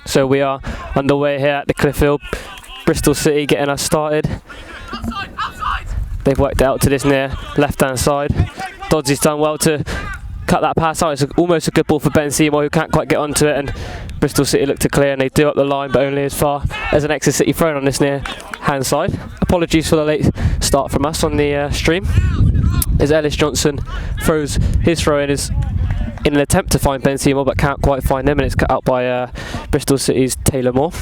So we are underway here at the Midfield. Bristol City getting us started. They've worked out to this near left-hand side. Dodsy's done well to cut that pass out. It's almost a good ball for Ben Seymour, who can't quite get onto it, and Bristol City look to clear, and they do up the line, but only as far as an Exeter City throw on this near hand side. Apologies for the late start from us on the stream. As Ellis Johnson throws his throw in an attempt to find Ben Seymour, but can't quite find him, and it's cut out by Bristol City's Taylor Moore.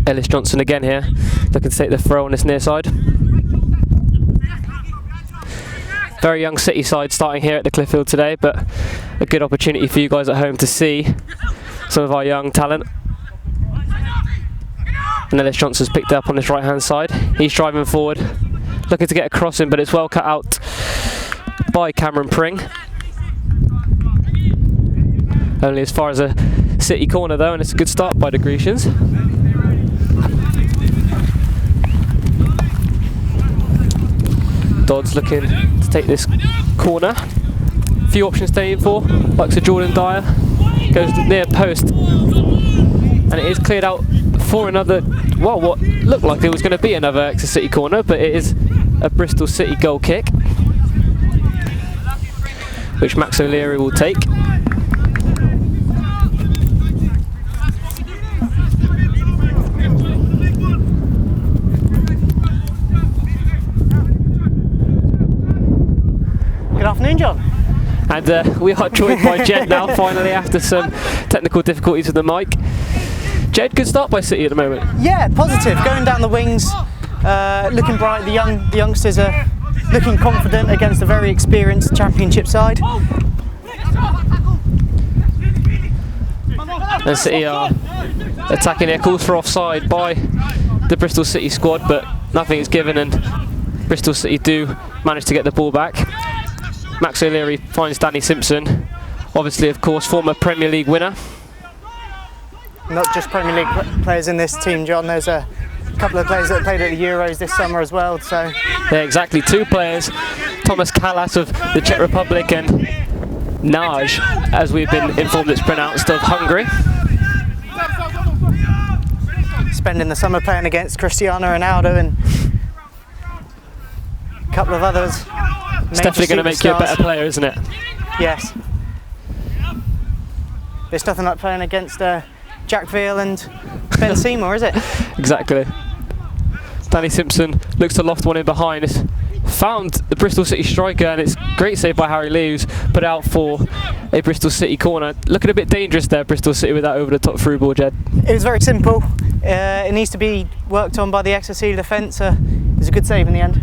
Ellis Johnson again here, looking to take the throw on this near side. Very young City side starting here at the Midfield today, but a good opportunity for you guys at home to see some of our young talent. And Ellis Johnson's picked up on this right hand side. He's driving forward, looking to get a crossing, but it's well cut out by Cameron Pring. Only as far as a City corner though, and it's a good start by the Grecians. Dodds looking to take this corner. A few options to aim for, like Sir Jordan Dyer. Goes near post, and it is cleared out for another, well, what looked like it was going to be another Exeter City corner, but it is a Bristol City goal kick, which Max O'Leary will take. Good afternoon, John. And we are joined by Jed now, finally, after some technical difficulties with the mic. Jed, good start by City at the moment. Yeah, positive. Going down the wings, looking bright. The youngsters are looking confident against a very experienced Championship side. And City are attacking their calls for offside by the Bristol City squad, but nothing is given, and Bristol City do manage to get the ball back. Max O'Leary finds Danny Simpson, obviously, of course, former Premier League winner. Not just Premier League players in this team, John. There's a couple of players that played at the Euros this summer as well. So yeah, exactly. Two players, Thomas Kalas of the Czech Republic and Naj, as we've been informed it's pronounced, of Hungary. Spending the summer playing against Cristiano Ronaldo and a couple of others. It's definitely going to make you a better player, isn't it? Yes. There's nothing like playing against Jack Veal and Ben Seymour, is it? Exactly. Danny Simpson looks to loft one in behind. It's found the Bristol City striker, and it's great save by Harry Lee, who's put out for a Bristol City corner. Looking a bit dangerous there, Bristol City, with that over the top through ball, Jed. It was very simple. It needs to be worked on by the Exeter City defence. It was a good save in the end.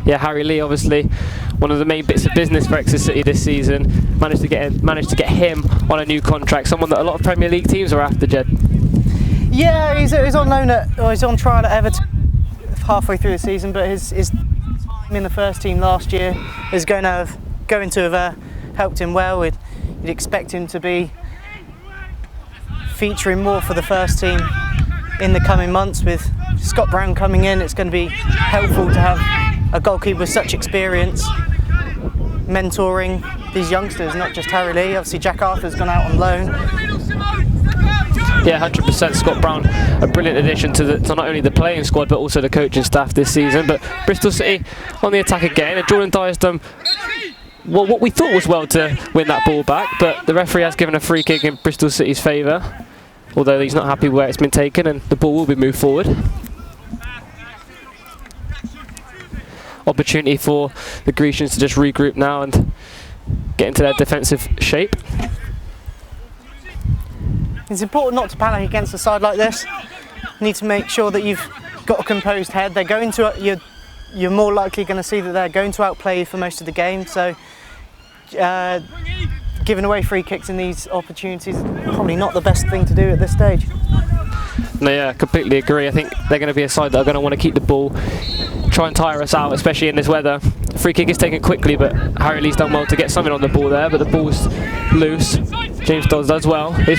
Yeah, Harry Lee, obviously one of the main bits of business for Exeter City this season. Managed to get him on a new contract, someone that a lot of Premier League teams are after, Jed. Yeah, he's on loan he's on trial at Everton halfway through the season, but his time in the first team last year is going to have helped him well. You'd expect him to be featuring more for the first team in the coming months. With Scott Brown coming in, it's going to be helpful to have a goalkeeper with such experience mentoring these youngsters, not just Harry Lee. Obviously Jack Arthur's gone out on loan. Yeah, 100%. Scott Brown, a brilliant addition to not only the playing squad but also the coaching staff this season. But Bristol City on the attack again, and Jordan Dyer's done what we thought was well to win that ball back, but the referee has given a free kick in Bristol City's favour, although he's not happy where it's been taken, and the ball will be moved forward. Opportunity for the Grecians to just regroup now and get into their defensive shape. It's important not to panic against a side like this. You need to make sure that you've got a composed head. They're going to, you're more likely going to see that they're going to outplay you for most of the game. So giving away free kicks in these opportunities is probably not the best thing to do at this stage. No, yeah, completely agree. I think they're going to be a side that are going to want to keep the ball, try and tire us out, especially in this weather. Free kick is taken quickly, but Harry Lee's done well to get something on the ball there, but the ball's loose. James Dodds does well. His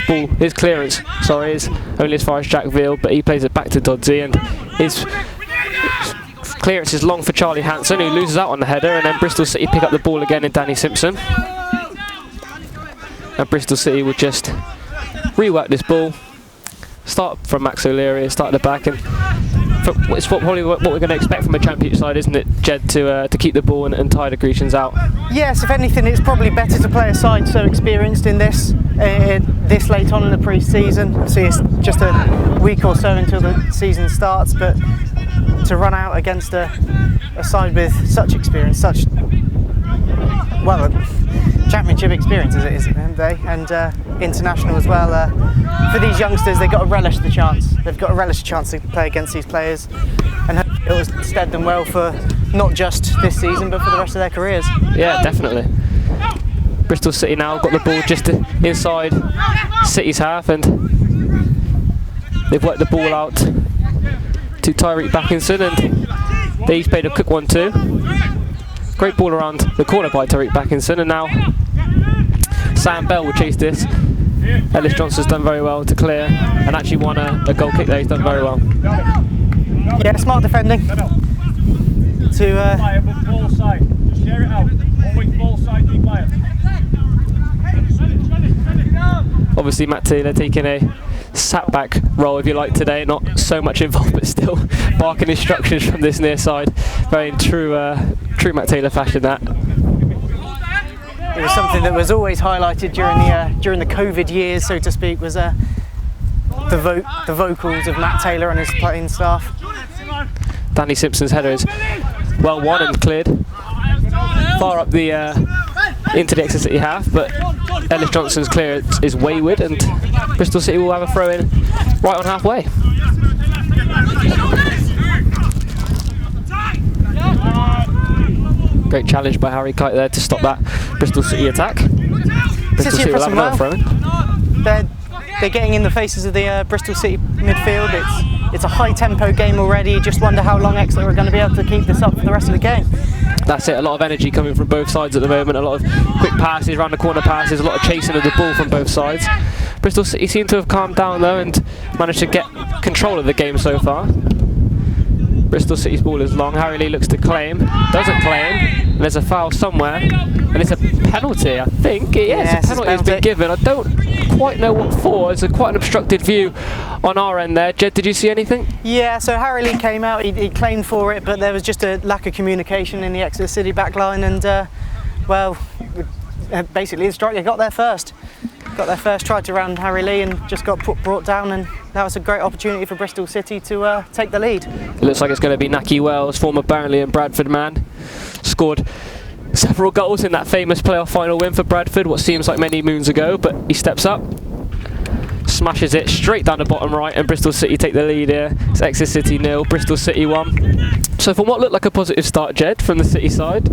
clearance, is only as far as Jack Veal, but he plays it back to Doddsy, and his clearance is long for Charlie Hanson, who loses out on the header, and then Bristol City pick up the ball again in Danny Simpson. And Bristol City will just rework this ball, start from Max O'Leary, start at the back, and it's probably what we're going to expect from a championship side, isn't it, Jed, to keep the ball and tire the Grecians out? Yes, if anything, it's probably better to play a side so experienced in this late on in the pre-season. Obviously, it's just a week or so until the season starts, but to run out against a side with such experience, such championship experience as it is at the end of the day, and international as well. For these youngsters, they've got to relish the chance. They've got to relish the chance to play against these players, and it will stead them well for not just this season, but for the rest of their careers. Yeah, definitely. Bristol City now got the ball just inside City's half, and they've worked the ball out to Tyreek Backinson, and he's played a quick 1-2. Great ball around the corner by Tyreek Backinson, and now Sam Bell will chase this. Ellis Johnson's done very well to clear and actually won a goal kick there. He's done very well. Yeah, smart defending. Ball side. Just share it out. Always ball side, keep by it. Obviously Matt Taylor taking a sat-back role, if you like, today. Not so much involved, but still barking instructions from this near side. Very in true Matt Taylor fashion, that. It was something that was always highlighted during the COVID years, so to speak, was the vocals of Matt Taylor and his playing staff. Danny Simpson's header is well won and cleared far up the into the Exeter City half, but Ellis Johnson's clearance is wayward, and Bristol City will have a throw in right on halfway. Great challenge by Harry Kite there to stop that Bristol City attack. Bristol City will have another throw in. They're getting in the faces of the Bristol City midfield. It's a high tempo game already. Just wonder how long Exeter are going to be able to keep this up for the rest of the game. That's it, a lot of energy coming from both sides at the moment, a lot of quick passes, round the corner passes, a lot of chasing of the ball from both sides. Bristol City seem to have calmed down though and managed to get control of the game so far. Bristol City's ball is long, Harry Lee looks to claim, doesn't claim, and there's a foul somewhere, and it's a penalty, I think. Yes, a penalty has been given. I don't quite know what for. It's quite an obstructed view on our end there. Jed, did you see anything? Yeah, so Harry Lee came out, he claimed for it, but there was just a lack of communication in the Exeter City backline, and basically the striker got there first. Tried to round Harry Lee and just got brought down, and now it's a great opportunity for Bristol City to take the lead. It looks like it's going to be Naki Wells, former Burnley and Bradford man. Scored several goals in that famous playoff final win for Bradford, what seems like many moons ago, but he steps up, smashes it straight down the bottom right, and Bristol City take the lead here. It's Exeter City 0, Bristol City 1. So from what looked like a positive start, Jed, from the City side,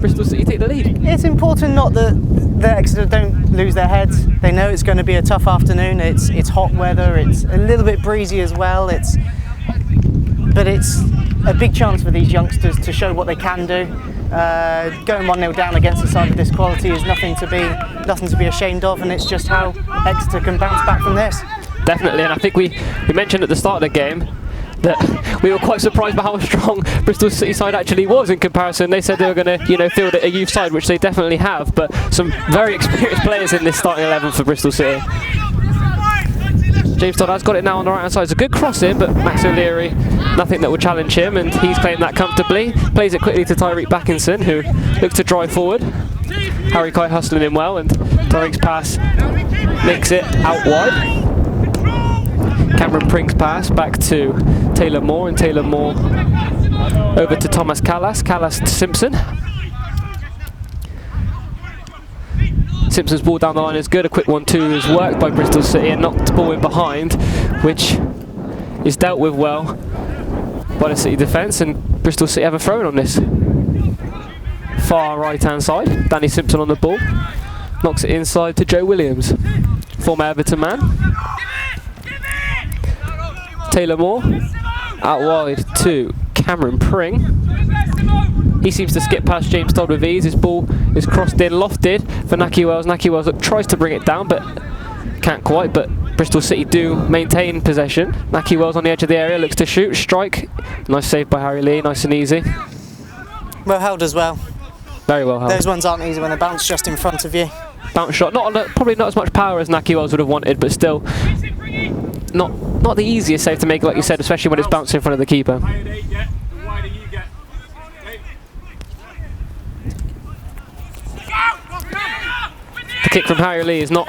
Bristol City take the lead. It's important not that Exeter don't lose their heads. They know it's going to be a tough afternoon. It's hot weather, it's a little bit breezy as well. But it's a big chance for these youngsters to show what they can do. Going 1-0 down against a side of this quality is nothing to be ashamed of, and it's just how Exeter can bounce back from this. Definitely, and I think we mentioned at the start of the game that we were quite surprised by how strong Bristol City side actually was in comparison. They said they were going to, field a youth side, which they definitely have, but some very experienced players in this starting 11 for Bristol City. James Todd has got it now on the right hand side. It's a good cross in, but Max O'Leary, nothing that will challenge him, and he's claimed that comfortably. Plays it quickly to Tyreek Backinson, who looks to drive forward. Harry Kite hustling him well, and Tyreek's pass makes it out wide. Cameron Pring's pass back to Taylor Moore, and Taylor Moore over to Thomas Callas. Callas to Simpson. Simpson's ball down the line is good. A quick 1-2 is worked by Bristol City and knocked the ball in behind, which is dealt with well by the City defence, and Bristol City have a throw in on this. Far right hand side, Danny Simpson on the ball, knocks it inside to Joe Williams, former Everton man. Taylor Moore, out wide to Cameron Pring. He seems to skip past James Todd with ease. His ball is crossed in, lofted for Naki Wells. Naki Wells tries to bring it down, but can't quite. But Bristol City do maintain possession. Naki Wells on the edge of the area, looks to shoot, strike. Nice save by Harry Lee, nice and easy. Well held as well. Very well held. Those ones aren't easy when they bounce just in front of you. bounce shot. Probably not as much power as Naki Wells would have wanted, but still not the easiest save to make, like you said, especially when it's bounced in front of the keeper. The kick from Harry Lee is not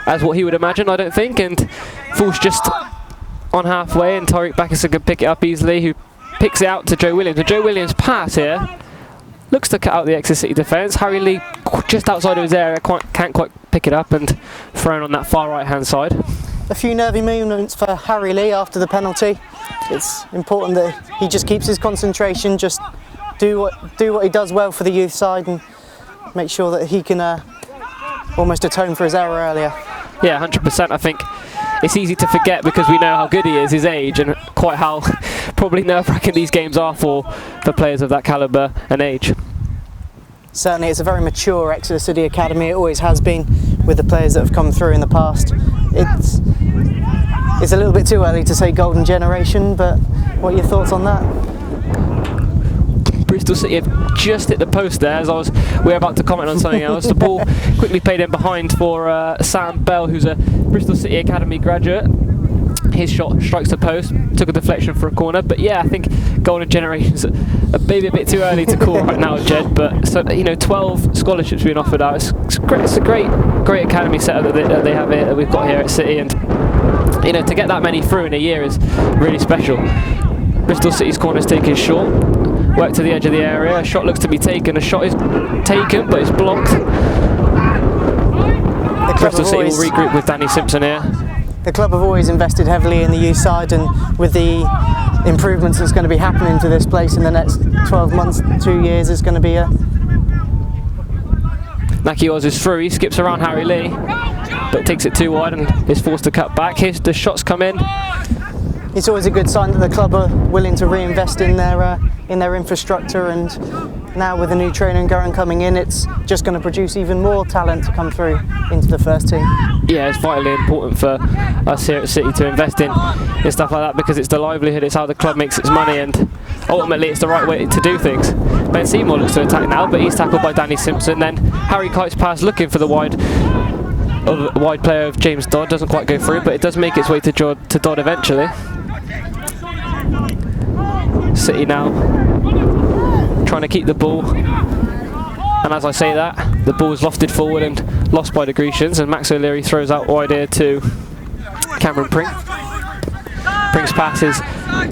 as what he would imagine, I don't think, and falls just on halfway, and Tyreek Backinson can pick it up easily, who picks it out to Joe Williams. The Joe Williams pass here looks to cut out the Exeter City defence. Harry Lee just outside of his area, can't quite pick it up, and thrown on that far right hand side. A few nervy moments for Harry Lee after the penalty. It's important that he just keeps his concentration, just do what he does well for the youth side, and make sure that he can almost atone for his error earlier. Yeah, 100%. I think it's easy to forget because we know how good he is, his age, and quite how probably nerve-wracking these games are for players of that calibre and age. Certainly, it's a very mature Exeter City academy. It always has been with the players that have come through in the past. It's a little bit too early to say golden generation, but what are your thoughts on that? Bristol City have just hit the post there as we were about to comment on something else. The ball quickly played in behind for Sam Bell, who's a Bristol City Academy graduate. His shot strikes the post, took a deflection for a corner, but yeah, I think golden generation's maybe a bit too early to call right now, Jed. But so, 12 scholarships being offered out. It's a great academy setup that they have here, that we've got here at City, and to get that many through in a year is really special. Bristol City's corner's taken short. Work to the edge of the area. A shot looks to be taken. A shot is taken, but it's blocked. Bristol City will regroup with Danny Simpson here. The club have always invested heavily in the youth side, and with the improvements that's going to be happening to this place in the next 12 months, 2 years, is going to be a... Naki Wells is through. He skips around Harry Lee, but takes it too wide and is forced to cut back. Here's the shots come in. It's always a good sign that the club are willing to reinvest in their infrastructure, and now with the new training ground coming in, it's just going to produce even more talent to come through into the first team. Yeah, it's vitally important for us here at City to invest in stuff like that, because it's the livelihood, it's how the club makes its money, and ultimately it's the right way to do things. Ben Seymour looks to attack now, but he's tackled by Danny Simpson. Then Harry Kite's pass looking for the wide player of James Dodd, doesn't quite go through, but it does make its way to Dodd eventually. City now trying to keep the ball, and as I say that, the ball is lofted forward and lost by the Grecians, and Max O'Leary throws out wide here to Cameron Pring. Pring's pass is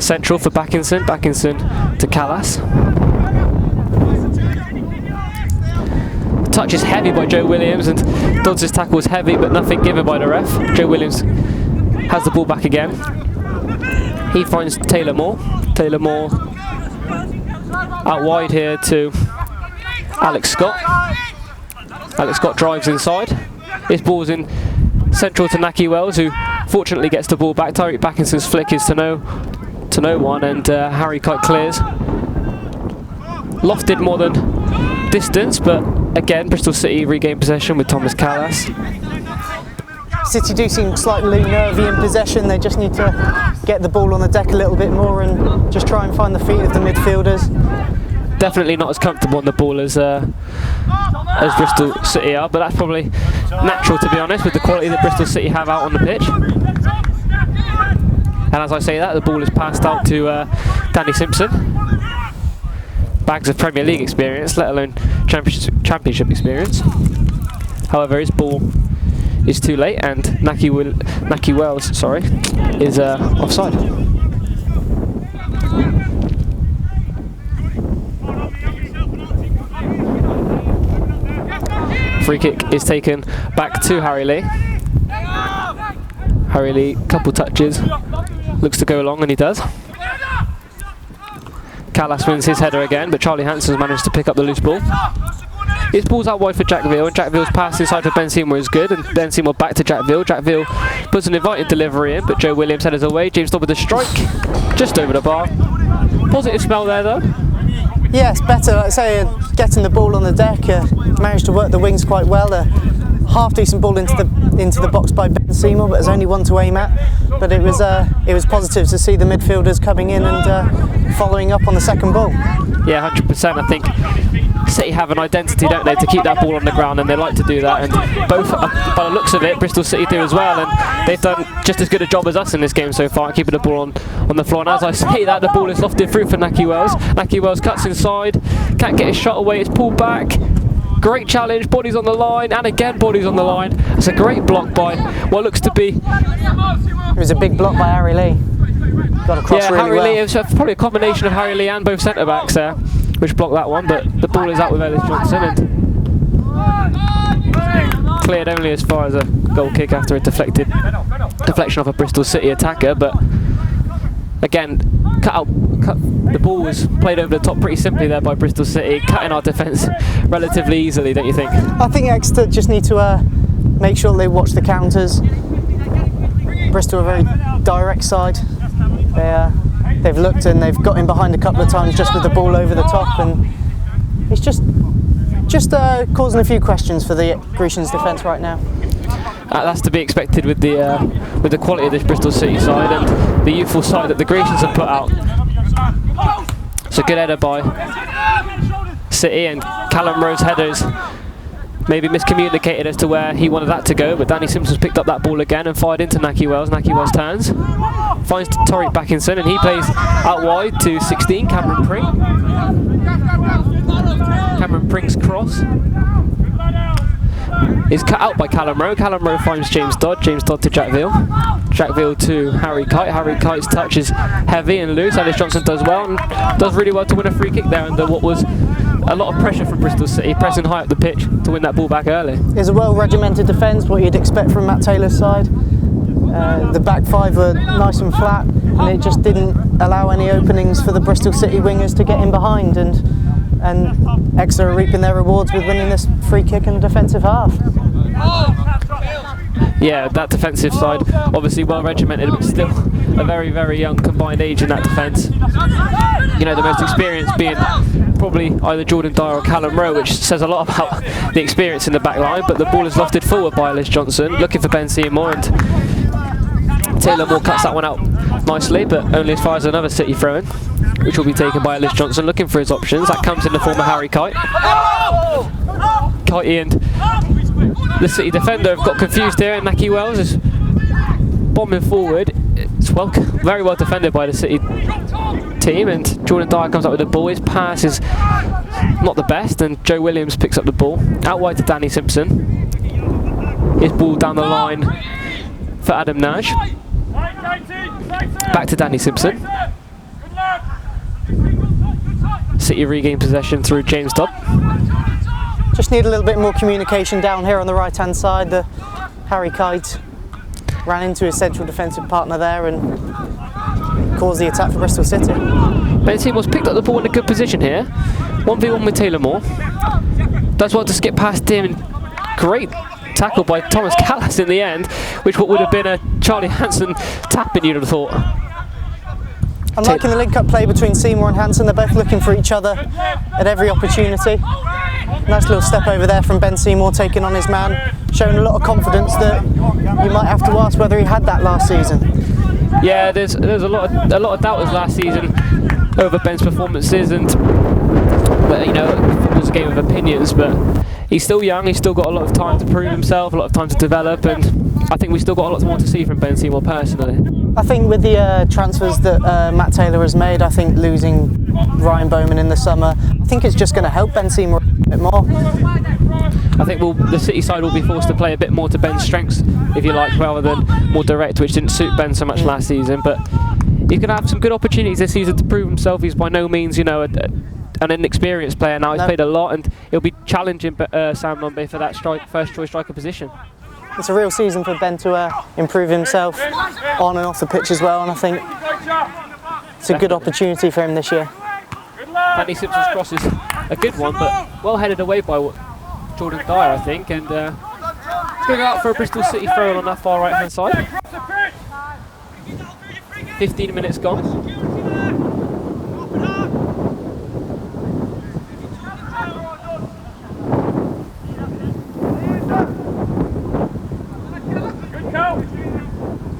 central for Backinson to Callas. Touch is heavy by Joe Williams, and Dodds' tackle was heavy but nothing given by the ref. Joe Williams has the ball back again. He finds Taylor Moore. Taylor Moore out wide here to Alex Scott. Alex Scott drives inside. His ball's in central to Naki Wells, who fortunately gets the ball back. Tyreek Backinson's flick is to no one, and Harry Kite clears. Lofted more than distance, but again, Bristol City regain possession with Thomas Callas. City do seem slightly nervy in possession. They just need to get the ball on the deck a little bit more and just try and find the feet of the midfielders. Definitely not as comfortable on the ball as Bristol City are, but that's probably natural, to be honest, with the quality that Bristol City have out on the pitch. And as I say that, the ball is passed out to Danny Simpson. Bags of Premier League experience, let alone championship experience. However, his ball is too late, and Naki Wells, is offside. Free kick is taken back to Harry Lee. Harry Lee, couple touches, looks to go long, and he does. Callas wins his header again, but Charlie Hanson's managed to pick up the loose ball. His ball's out wide for Jack Veal, and Jack Veal's pass inside for Ben Seymour is good, and Ben Seymour back to Jack Veal. Jack Veal puts an invited delivery in, but Joe Williams headers away. James Dodd with a strike, just over the bar. Positive smell there though. Yes, better. Like I say, getting the ball on the deck, managed to work the wings quite well. Half decent ball into the box by Ben Seymour, but there's only one to aim at. But it was positive to see the midfielders coming in and following up on the second ball. Yeah, 100%. I think City have an identity, don't they, to keep that ball on the ground, and they like to do that, and both, by the looks of it, Bristol City do as well, and they've done just as good a job as us in this game so far, keeping the ball on the floor. And as I say that, the ball is lofted through for Naki Wells. Naki Wells cuts inside, can't get his shot away, it's pulled back. Great challenge, bodies on the line, and again bodies on the line. It's a great block by what looks to be... It was a big block by Harry Lee. Got across really Harry well. Lee, it was probably a combination of Harry Lee and both centre-backs there, which blocked that one, but the ball is out with Ellis Johnson and cleared only as far as a goal kick after a deflection off a Bristol City attacker, but again, the ball was played over the top pretty simply there by Bristol City, cutting our defence relatively easily, don't you think? I think Exeter just need to make sure they watch the counters. Bristol are a very direct side. They've looked and they've got in behind a couple of times just with the ball over the top, and it's just causing a few questions for the Grecian's defence right now. That's to be expected with the quality of this Bristol City side and the youthful side that the Grecians have put out. It's a good header by City, and Callum Rowe's headers maybe miscommunicated as to where he wanted that to go, but Danny Simpson's picked up that ball again and fired into Naki Wells. Naki Wells turns, finds Tariq Backinson, and he plays out wide to 16, Cameron Pring. Cameron Pring's cross is cut out by Callum Rowe. Callum Rowe finds James Dodd. James Dodd to Jack Veal. Jack Veal to Harry Kite. Harry Kite's touch is heavy and loose. Ellis Johnson does well and does really well to win a free kick there under what was a lot of pressure from Bristol City, pressing high up the pitch to win that ball back early. It's a well-regimented defence, what you'd expect from Matt Taylor's side. The back five were nice and flat, and it just didn't allow any openings for the Bristol City wingers to get in behind, and Exeter are reaping their rewards with winning this free kick in the defensive half. Yeah, that defensive side obviously well regimented, but still a very, very young combined age in that defence. You know, the most experienced being probably either Jordan Dyer or Callum Rowe, which says a lot about the experience in the back line, but the ball is lofted forward by Ellis Johnson, looking for Ben Seymour, and Taylor Moore cuts that one out nicely, but only as far as another City throw-in, which will be taken by Ellis Johnson, looking for his options. That comes in the form of Harry Kite. Kitey and the City defender have got confused here, and Naki Wells is bombing forward. It's very well defended by the City team, and Jordan Dyer comes up with the ball. His pass is not the best, and Joe Williams picks up the ball. Out wide to Danny Simpson. His ball down the line for Adam Nash. Back to Danny Simpson. City regain possession through James Dodd. Just need a little bit more communication down here on the right hand side. Harry Kite ran into his central defensive partner there and caused the attack for Bristol City. Ben Seymour's picked up the ball in a good position here. 1v1 with Taylor Moore. Does well to skip past him. Great tackle by Thomas Callas in the end, which would have been a Charlie Hansen tap-in, you'd have thought. I'm liking the link-up play between Seymour and Hansen. They're both looking for each other at every opportunity. Nice little step over there from Ben Seymour, taking on his man, showing a lot of confidence that you might have to ask whether he had that last season. Yeah, there's a lot of doubters last season over Ben's performances, but you know, it was a game of opinions. But he's still young. He's still got a lot of time to prove himself, a lot of time to develop, and I think we've still got a lot more to see from Ben Seymour personally. I think with the transfers that Matt Taylor has made, I think losing Ryan Bowman in the summer, I think it's just going to help Ben Seymour a bit more. I think the City side will be forced to play a bit more to Ben's strengths, if you like, rather than more direct, which didn't suit Ben so much last season. But he could have some good opportunities this season to prove himself. He's by no means, you know, an inexperienced player now. He's played a lot, and he'll be challenging Sam Nombe for that first choice striker position. It's a real season for Ben to improve himself on and off the pitch as well, and I think it's a good opportunity for him this year. Danny Simpson's cross is a good one, but well headed away by Jordan Dyer, I think, and it's going to go out for a Bristol City throw on that far right hand side. 15 minutes gone.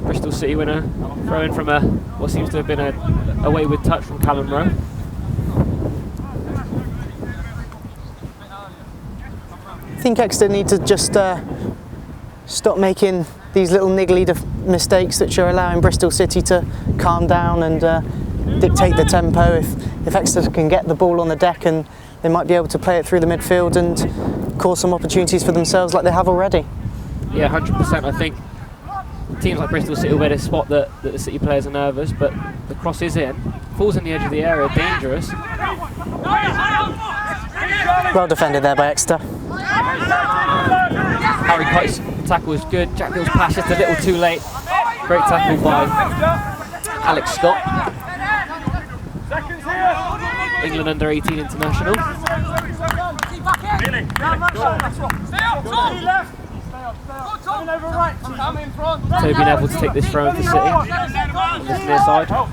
Bristol City winner, throw in from what seems to have been a wayward touch from Callum Rowe. think Exeter need to just stop making these little niggly mistakes which are allowing Bristol City to calm down and dictate the tempo. If Exeter can get the ball on the deck, and they might be able to play it through the midfield and cause some opportunities for themselves like they have already. Yeah, 100%. I think teams like Bristol City will be able to spot that the City players are nervous, but the cross is in, falls in the edge of the area, dangerous. Well defended there by Exeter. Harry Kite's tackle was good. Jack Bill's pass just a little too late. Great tackle by Alex Scott, England under-18 international. Toby Neville to take this throw in for City on this near side. A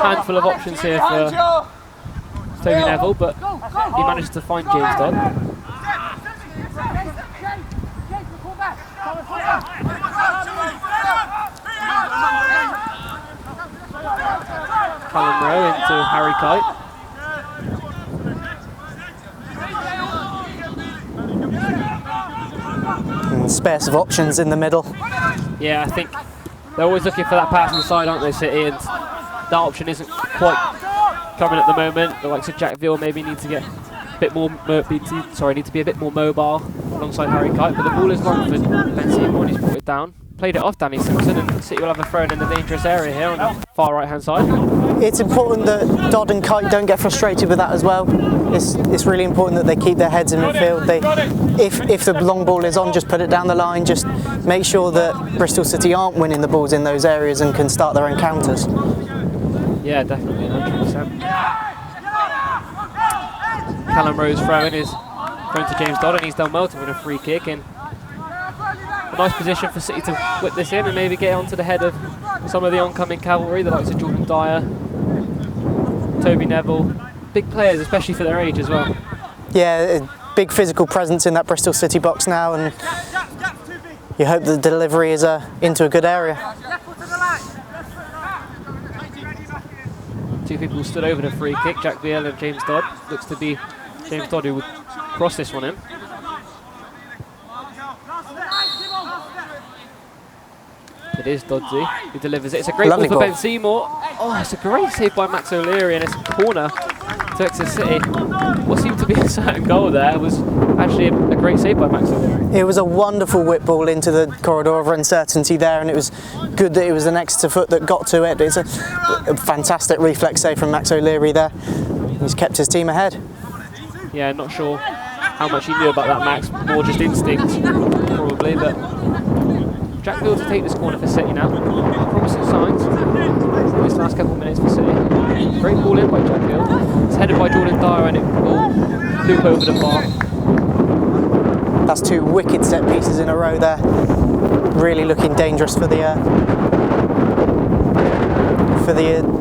handful of options here for Toby Neville, but he managed to find James Dodd. Callum Rowe into Harry Kite. And space of options in the middle. Yeah, I think they're always looking for that pass on the side, aren't they, City? And that option isn't quite coming at the moment. The likes of Jack Veal maybe need to get a bit more, need to be a bit more mobile alongside Harry Kite. But the ball is long for Ben Seymour, and he's brought it down. Played it off Danny Simpson, and City will have a throw in the dangerous area here on the far right hand side. It's important that Dodd and Kite don't get frustrated with that as well. It's really important that they keep their heads in midfield. If the long ball is on, just put it down the line. Just make sure that Bristol City aren't winning the balls in those areas and can start their own counters. Yeah, definitely, 100%. Callum Rowe's throw-in is thrown to James Dodd, and he's done well to win a free kick. And a nice position for City to whip this in and maybe get onto the head of some of the oncoming cavalry, the likes of Jordan Dyer, Toby Neville. Big players, especially for their age as well. Yeah, a big physical presence in that Bristol City box now, and you hope the delivery is into a good area. Two people stood over the free kick, Jack Veal and James Dodd. Looks to be James Dodd who would cross this one in. It is Doddsy who delivers it. It's a great ball for Ben Seymour. Oh, it's a great save by Max O'Leary, and it's a corner to Exeter City. What seemed to be a certain goal there was actually a great save by Max O'Leary. It was a wonderful whip ball into the corridor of uncertainty there, and it was good that it was an Exeter foot that got to it. It's a fantastic reflex save from Max O'Leary there. He's kept his team ahead. Yeah, not sure how much he knew about that, Max. More just instinct, probably, but Jack Veal to take this corner for City now. Promising signs in this last couple of minutes for City. Great ball in by Jack Veal. It's headed by Jordan Dyer, and it will loop over the bar. That's two wicked set pieces in a row there. Really looking dangerous for the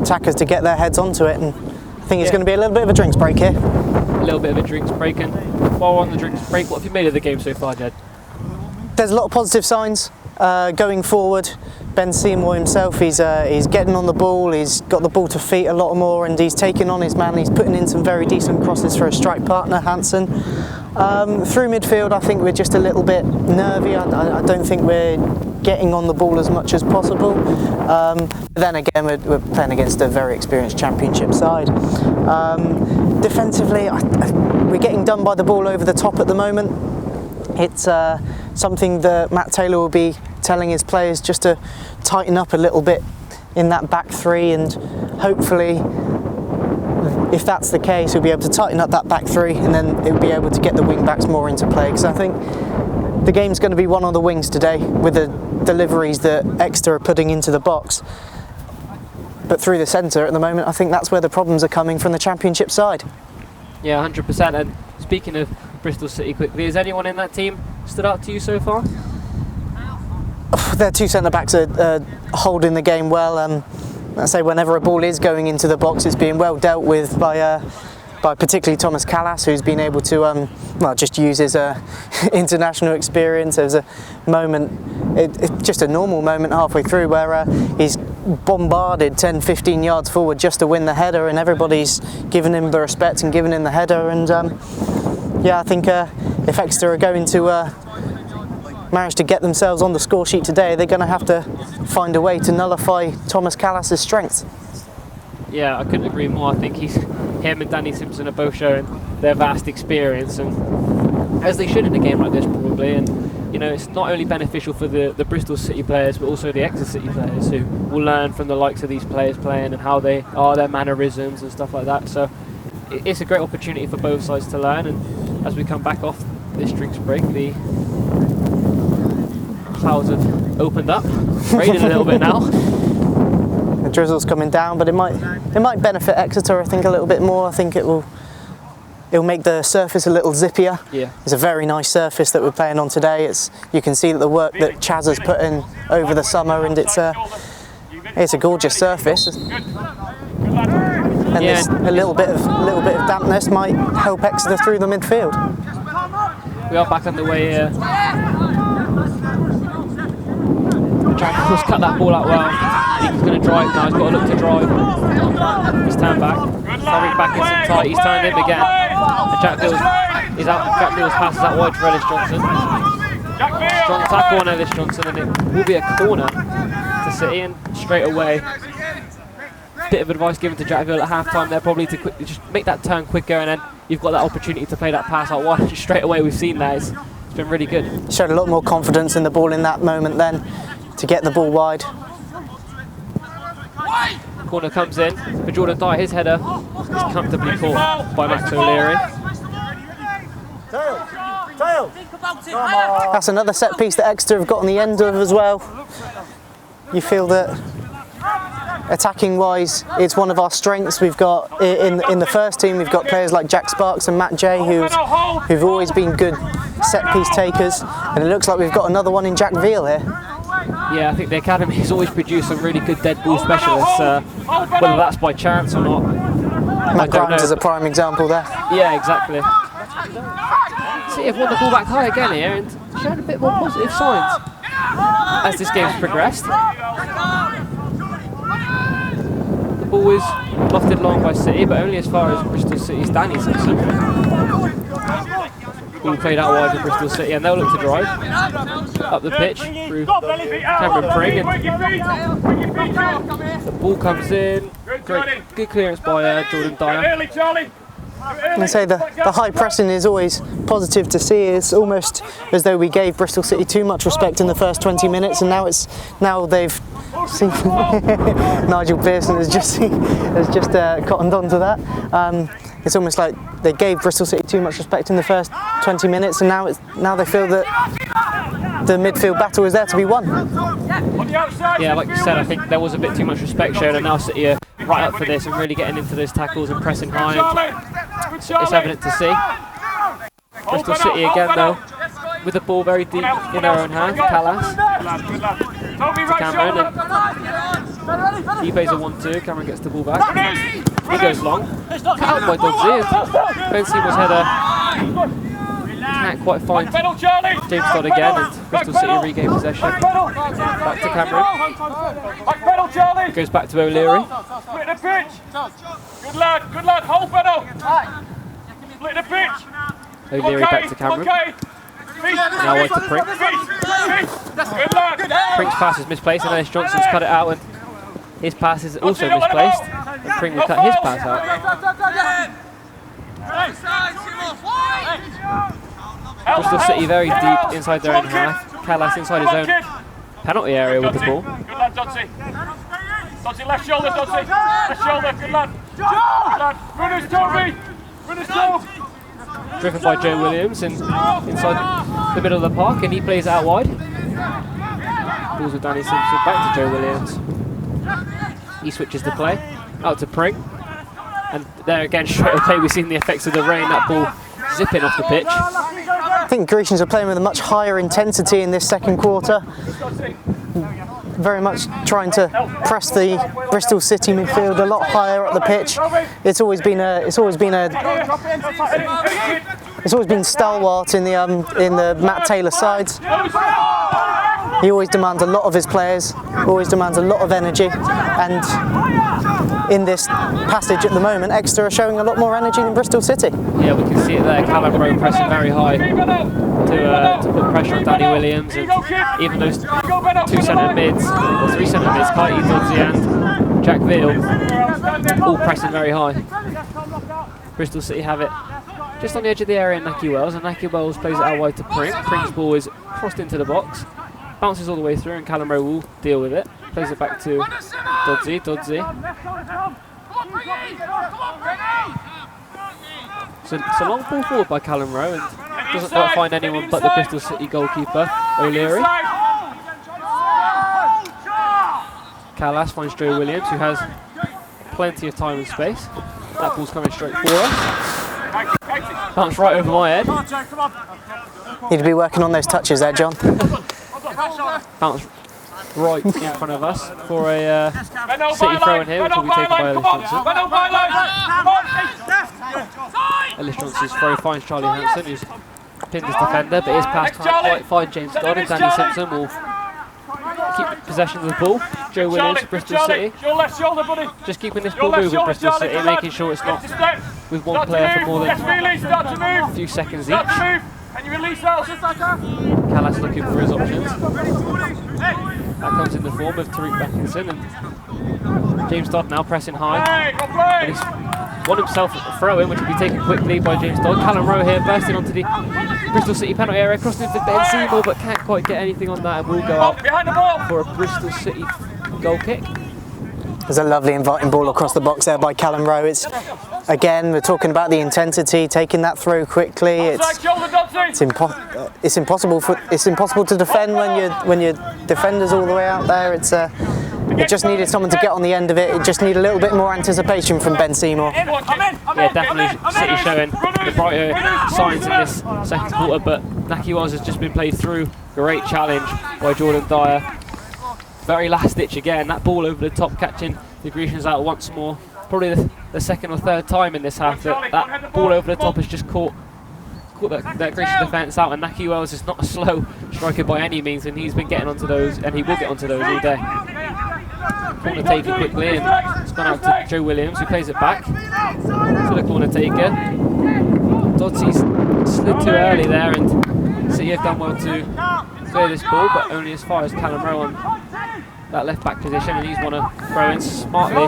attackers to get their heads onto it, and I think it's going to be a little bit of a drinks break here. A little bit of a drinks break, and while we're on the drinks break, what have you made of the game so far, Jed? There's a lot of positive signs. Going forward, Ben Seymour himself, he's getting on the ball, he's got the ball to feet a lot more, and he's taking on his man. He's putting in some very decent crosses for a strike partner, Hansen. Through midfield, I think we're just a little bit nervy. I don't think we're getting on the ball as much as possible. Then again, we're playing against a very experienced championship side. Defensively, we're getting done by the ball over the top at the moment. It's something that Matt Taylor will be telling his players just to tighten up a little bit in that back three, and hopefully, if that's the case, he'll be able to tighten up that back three, and then he'll be able to get the wing backs more into play. Because I think the game's going to be won on the wings today with the deliveries that Exeter are putting into the box. But through the centre at the moment, I think that's where the problems are coming from the championship side. Yeah, 100%. And speaking of Bristol City quickly, has anyone in that team stood out to you so far? Their two centre-backs are holding the game well. I say whenever a ball is going into the box, it's being well dealt with by by particularly Thomas Callas, who's been able to well, just use his international experience. There was a moment, just a normal moment halfway through, where he's bombarded 10-15 yards forward just to win the header, and everybody's giving him the respect and giving him the header. And yeah, I think if Exeter are going to manage to get themselves on the score sheet today, they're going to have to find a way to nullify Thomas Callas's strengths. Yeah, I couldn't agree more. I think him and Danny Simpson are both showing their vast experience, and as they should in a game like this probably. And you know, it's not only beneficial for the Bristol City players, but also the Exeter City players, who will learn from the likes of these players playing and how they are, their mannerisms and stuff like that. So it's a great opportunity for both sides to learn. And as we come back off this drinks break, the clouds have opened up, raining a little bit now. The drizzle's coming down, but it might benefit Exeter, I think, a little bit more. I think it'll make the surface a little zippier. Yeah. It's a very nice surface that we're playing on today. You can see that the work that Chaz has put in over the summer, and it's a gorgeous surface. And Yeah. a little bit of dampness might help Exeter through the midfield. We are back underway here. Jack's cut that ball out well. He's going to drive now. He's got to look to drive. He's turned back. Sorry, back in some tight. He's turned in again. And Jack Bill's pass is out wide for Ellis Johnson. Strong tackle on Ellis Johnson, and it will be a corner to City. And straight away, bit of advice given to Jack Bill at half time there, probably to just make that turn quicker, and then you've got that opportunity to play that pass out wide. Just straight away, we've seen that. It's been really good. Showed a lot more confidence in the ball in that moment then, to get the ball wide. Corner comes in for Jordan Dyer. His header is comfortably caught by Max O'Leary. That's another set piece that Exeter have got on the end of as well. You feel that attacking wise, it's one of our strengths. We've got in the first team, we've got players like Jack Sparks and Matt Jay who've always been good set piece takers, and it looks like we've got another one in Jack Veal here. Yeah, I think the academy has always produced some really good dead ball specialists, whether that's by chance or not. Matt Grimes is a prime example there. Yeah, exactly. See, I've won the ball back high again here and showing a bit more positive signs as this game's progressed. The ball is lofted long by City, but only as far as Bristol City's Danny Simpson. Ball played out wide for Bristol City, and they'll look to drive up the pitch through Cameron Pring, and the ball comes in. Great, good clearance by Jordan Dyer. I say the high pressing is always positive to see. It's almost as though we gave Bristol City too much respect in the first 20 minutes, and now they've seen Nigel Pearson has just cottoned on to that. It's almost like they gave Bristol City too much respect in the first 20 minutes, and now they feel that the midfield battle is there to be won. Yeah, like you said, I think there was a bit too much respect shown, and now City are right up for this and really getting into those tackles and pressing high. And it's evident to see. Bristol City again though, with the ball very deep in their own half. Callas to Cameron, and he plays a 1-2. Cameron gets the ball back. He goes long. Cut out by Dodsey. Ben Seymour's header can't quite find James Dodd again, and Bristol City regain possession. Back to Cameron. Goes back to O'Leary. Split the pitch. Good lad, hold Benno. Split the pitch. O'Leary back to Cameron. Now wide to Pring. Pring's pass is misplaced, and Ellis Johnson's cut it out, and his pass is also misplaced, and Pring will cut his pass out. Bristol City very deep inside their own half. Callas inside his own penalty area with the ball. Good lad, Dodsey. Dodsey, left shoulder, Dodsey. Left shoulder, good lad. Good lad. Runners, Toby. Runners, Toby. Driven by Joe Williams and inside the middle of the park, and he plays out wide. Balls with Danny Simpson back to Joe Williams. He switches the play out to Pring, and there again straight away we've seen the effects of the rain. That ball zipping off the pitch. I think Grecians are playing with a much higher intensity in this second quarter. very much trying to press the Bristol City midfield a lot higher up the pitch. It's always been stalwart in the Matt Taylor sides. He always demands a lot of his players, always demands a lot of energy, and in this passage at the moment, Exeter are showing a lot more energy than Bristol City. Yeah, we can see it there. Callum Rowe pressing very high to put pressure on Danny Williams, and even those two centre mids, or three centre mids, Kaiti, Doddsy and Jack Veal, all pressing very high. Bristol City have it just on the edge of the area in Naki Wells, and Naki Wells plays it out wide to Pring. Pring's ball is crossed into the box, bounces all the way through, and Callum Rowe will deal with it. Plays it back to Doddsy. So it's a long ball forward by Callum Rowe, and doesn't quite find anyone but the Bristol City goalkeeper, O'Leary. Callas finds Joe Williams, who has plenty of time and space. That ball's coming straight for us. Bounce right over my head. Need to be working on those touches there, John. Bounce right in front of us for a City throw in here, which will be taken by Ellis Johnson. Ellis Johnson's throw finds Charlie Hanson, who's pinned his defender, but his pass can't quite find James Dodd, and Danny Simpson will keep possession of the ball. Joe Williams, Bristol City, just keeping this ball moving, Bristol City, making sure it's not with one player for more than a few seconds each. Callas looking for his options. That comes in the form of Tariq Beckinson, and James Dodd now pressing high. And he's won himself a throw in, which will be taken quickly by James Dodd. Callum Rowe here bursting onto the Bristol City penalty area, crossing into Ben Seymour, but can't quite get anything on that, and will go out for a Bristol City goal kick. There's a lovely inviting ball across the box there by Callum Rowe. It's, again, we're talking about the intensity, taking that through quickly. It's impossible to defend when your defender's all the way out there. It just needed someone to get on the end of it. It just needed a little bit more anticipation from Ben Seymour. Yeah, definitely City showing the brighter signs in this second quarter, but Naki Wells has just been played through. Great challenge by Jordan Dyer. Very last ditch again, that ball over the top, catching the Grecians out once more. Probably the second or third time in this half that ball over the top has just caught that Grecian defence out, and Naki Wells is not a slow striker by any means, and he's been getting onto those, and he will get onto those all day. Corner taker quickly, and it's gone out to Joe Williams, who plays it back to the corner taker. Dodsey's slid too early there, and City have done well to clear this ball, but only as far as Callum Rowe on that left back position, and he's won a throw in smartly,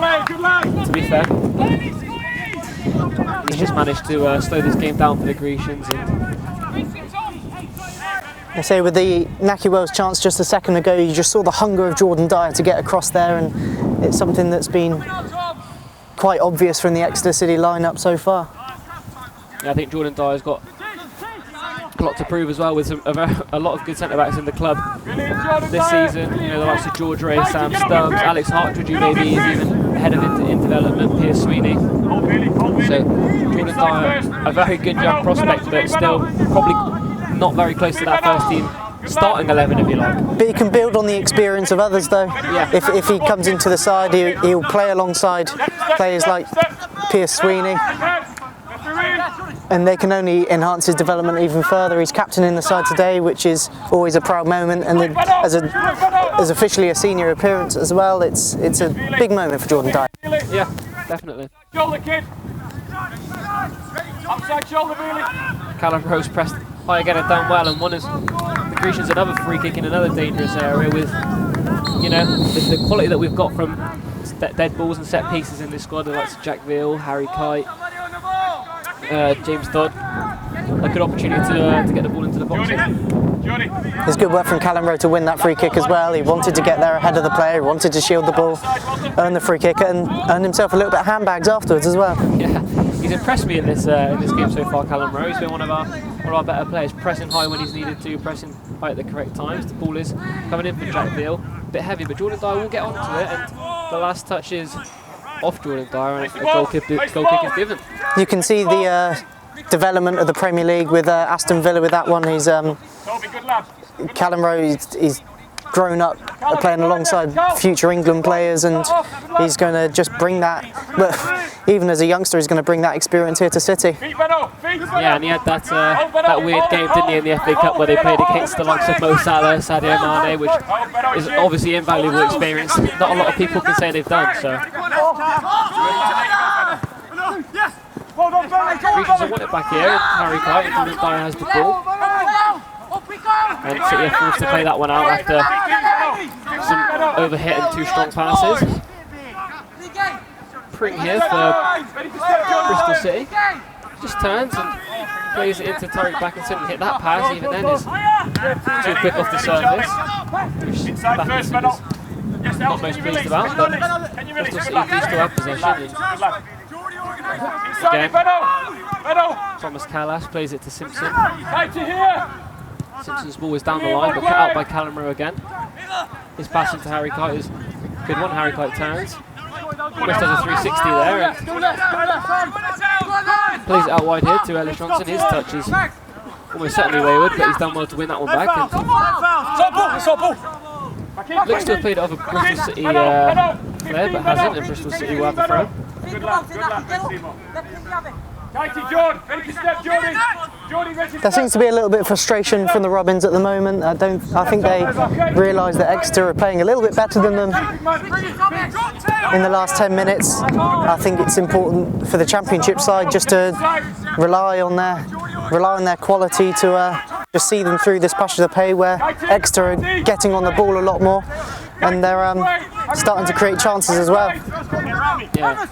to be fair. He's just managed to slow this game down for the Grecians. I say with the Naki Wells chance just a second ago, you just saw the hunger of Jordan Dyer to get across there, and it's something that's been quite obvious from the Exeter City lineup so far. Yeah, I think Jordan Dyer's got a lot to prove as well, with a lot of good centre-backs in the club this season. You know, the likes of George Ray, Sam Stubbs, Alex Hartridge, who maybe is even ahead of in development, Pierce Sweeney. So Jordan Dyer, a very good young prospect, but still probably not very close to that first team starting 11, if you like. But he can build on the experience of others, though. Yeah. If he comes into the side, he'll play alongside players like Pierce Sweeney, and they can only enhance his development even further. He's captain in the side today, which is always a proud moment, and as officially a senior appearance as well, it's a big moment for Jordan Dyer. Yeah, definitely. Callum Rowe's pressed high again and done well, and won the Grecians another free kick in another dangerous area with, you know, the quality that we've got from dead balls and set pieces in this squad. The likes of Jack Veal, Harry Kite, James Dodd. A good opportunity to get the ball into the box. There's good work from Callum Rowe to win that free kick as well. He wanted to get there ahead of the player, he wanted to shield the ball, earn the free kick, and earn himself a little bit of handbags afterwards as well. Yeah, he's impressed me in this game so far, Callum Rowe. He's been one of our better players, pressing high when he's needed to, pressing high at the correct times. The ball is coming in for Jack Veal, a bit heavy, but Jordan Dyer will get onto it, and the last touch is off Jordan Dyer, and a goal kick is given. You can see the development of the Premier League with Aston Villa with that one. He's Callum Rowe, he's grown up playing alongside future England players, and he's going to just bring that, but even as a youngster, he's going to bring that experience here to City. Yeah, and he had that weird game, didn't he, in the FA Cup where they played against the likes of Mo Salah, Sadio Mane, which is obviously invaluable experience. Not a lot of people can say they've done, so. Grecians will want it back here, and Harry Kite, and Jordan Dyer has the ball. And City are forced to play that one out after some overhit and 2 strong passes. Pring here for Bristol City. Just turns and plays it into Tariq Backinson and hit that pass, even then is too quick off the surface, which Backinson is not most pleased about, but Bristol City do still have possession. Again, Thomas Callas plays it to Simpson. Simpson's ball is down the line, but cut out by Callum Rowe again. His pass into Harry Kite is a good one. Harry Kite turns. Almost does a 360 there and plays it out wide here to Ellis Johnson. His touch is almost certainly wayward, but he's done well to win that one back. And looks to have played it off a Bristol City player, but hasn't, and Bristol City will have the throw. There seems to be a little bit of frustration from the Robins at the moment. I think they realise that Exeter are playing a little bit better than them in the last 10 minutes. I think it's important for the Championship side just to rely on their quality to just see them through this patch of the pay where Exeter are getting on the ball a lot more, and they're starting to create chances as well. Yeah.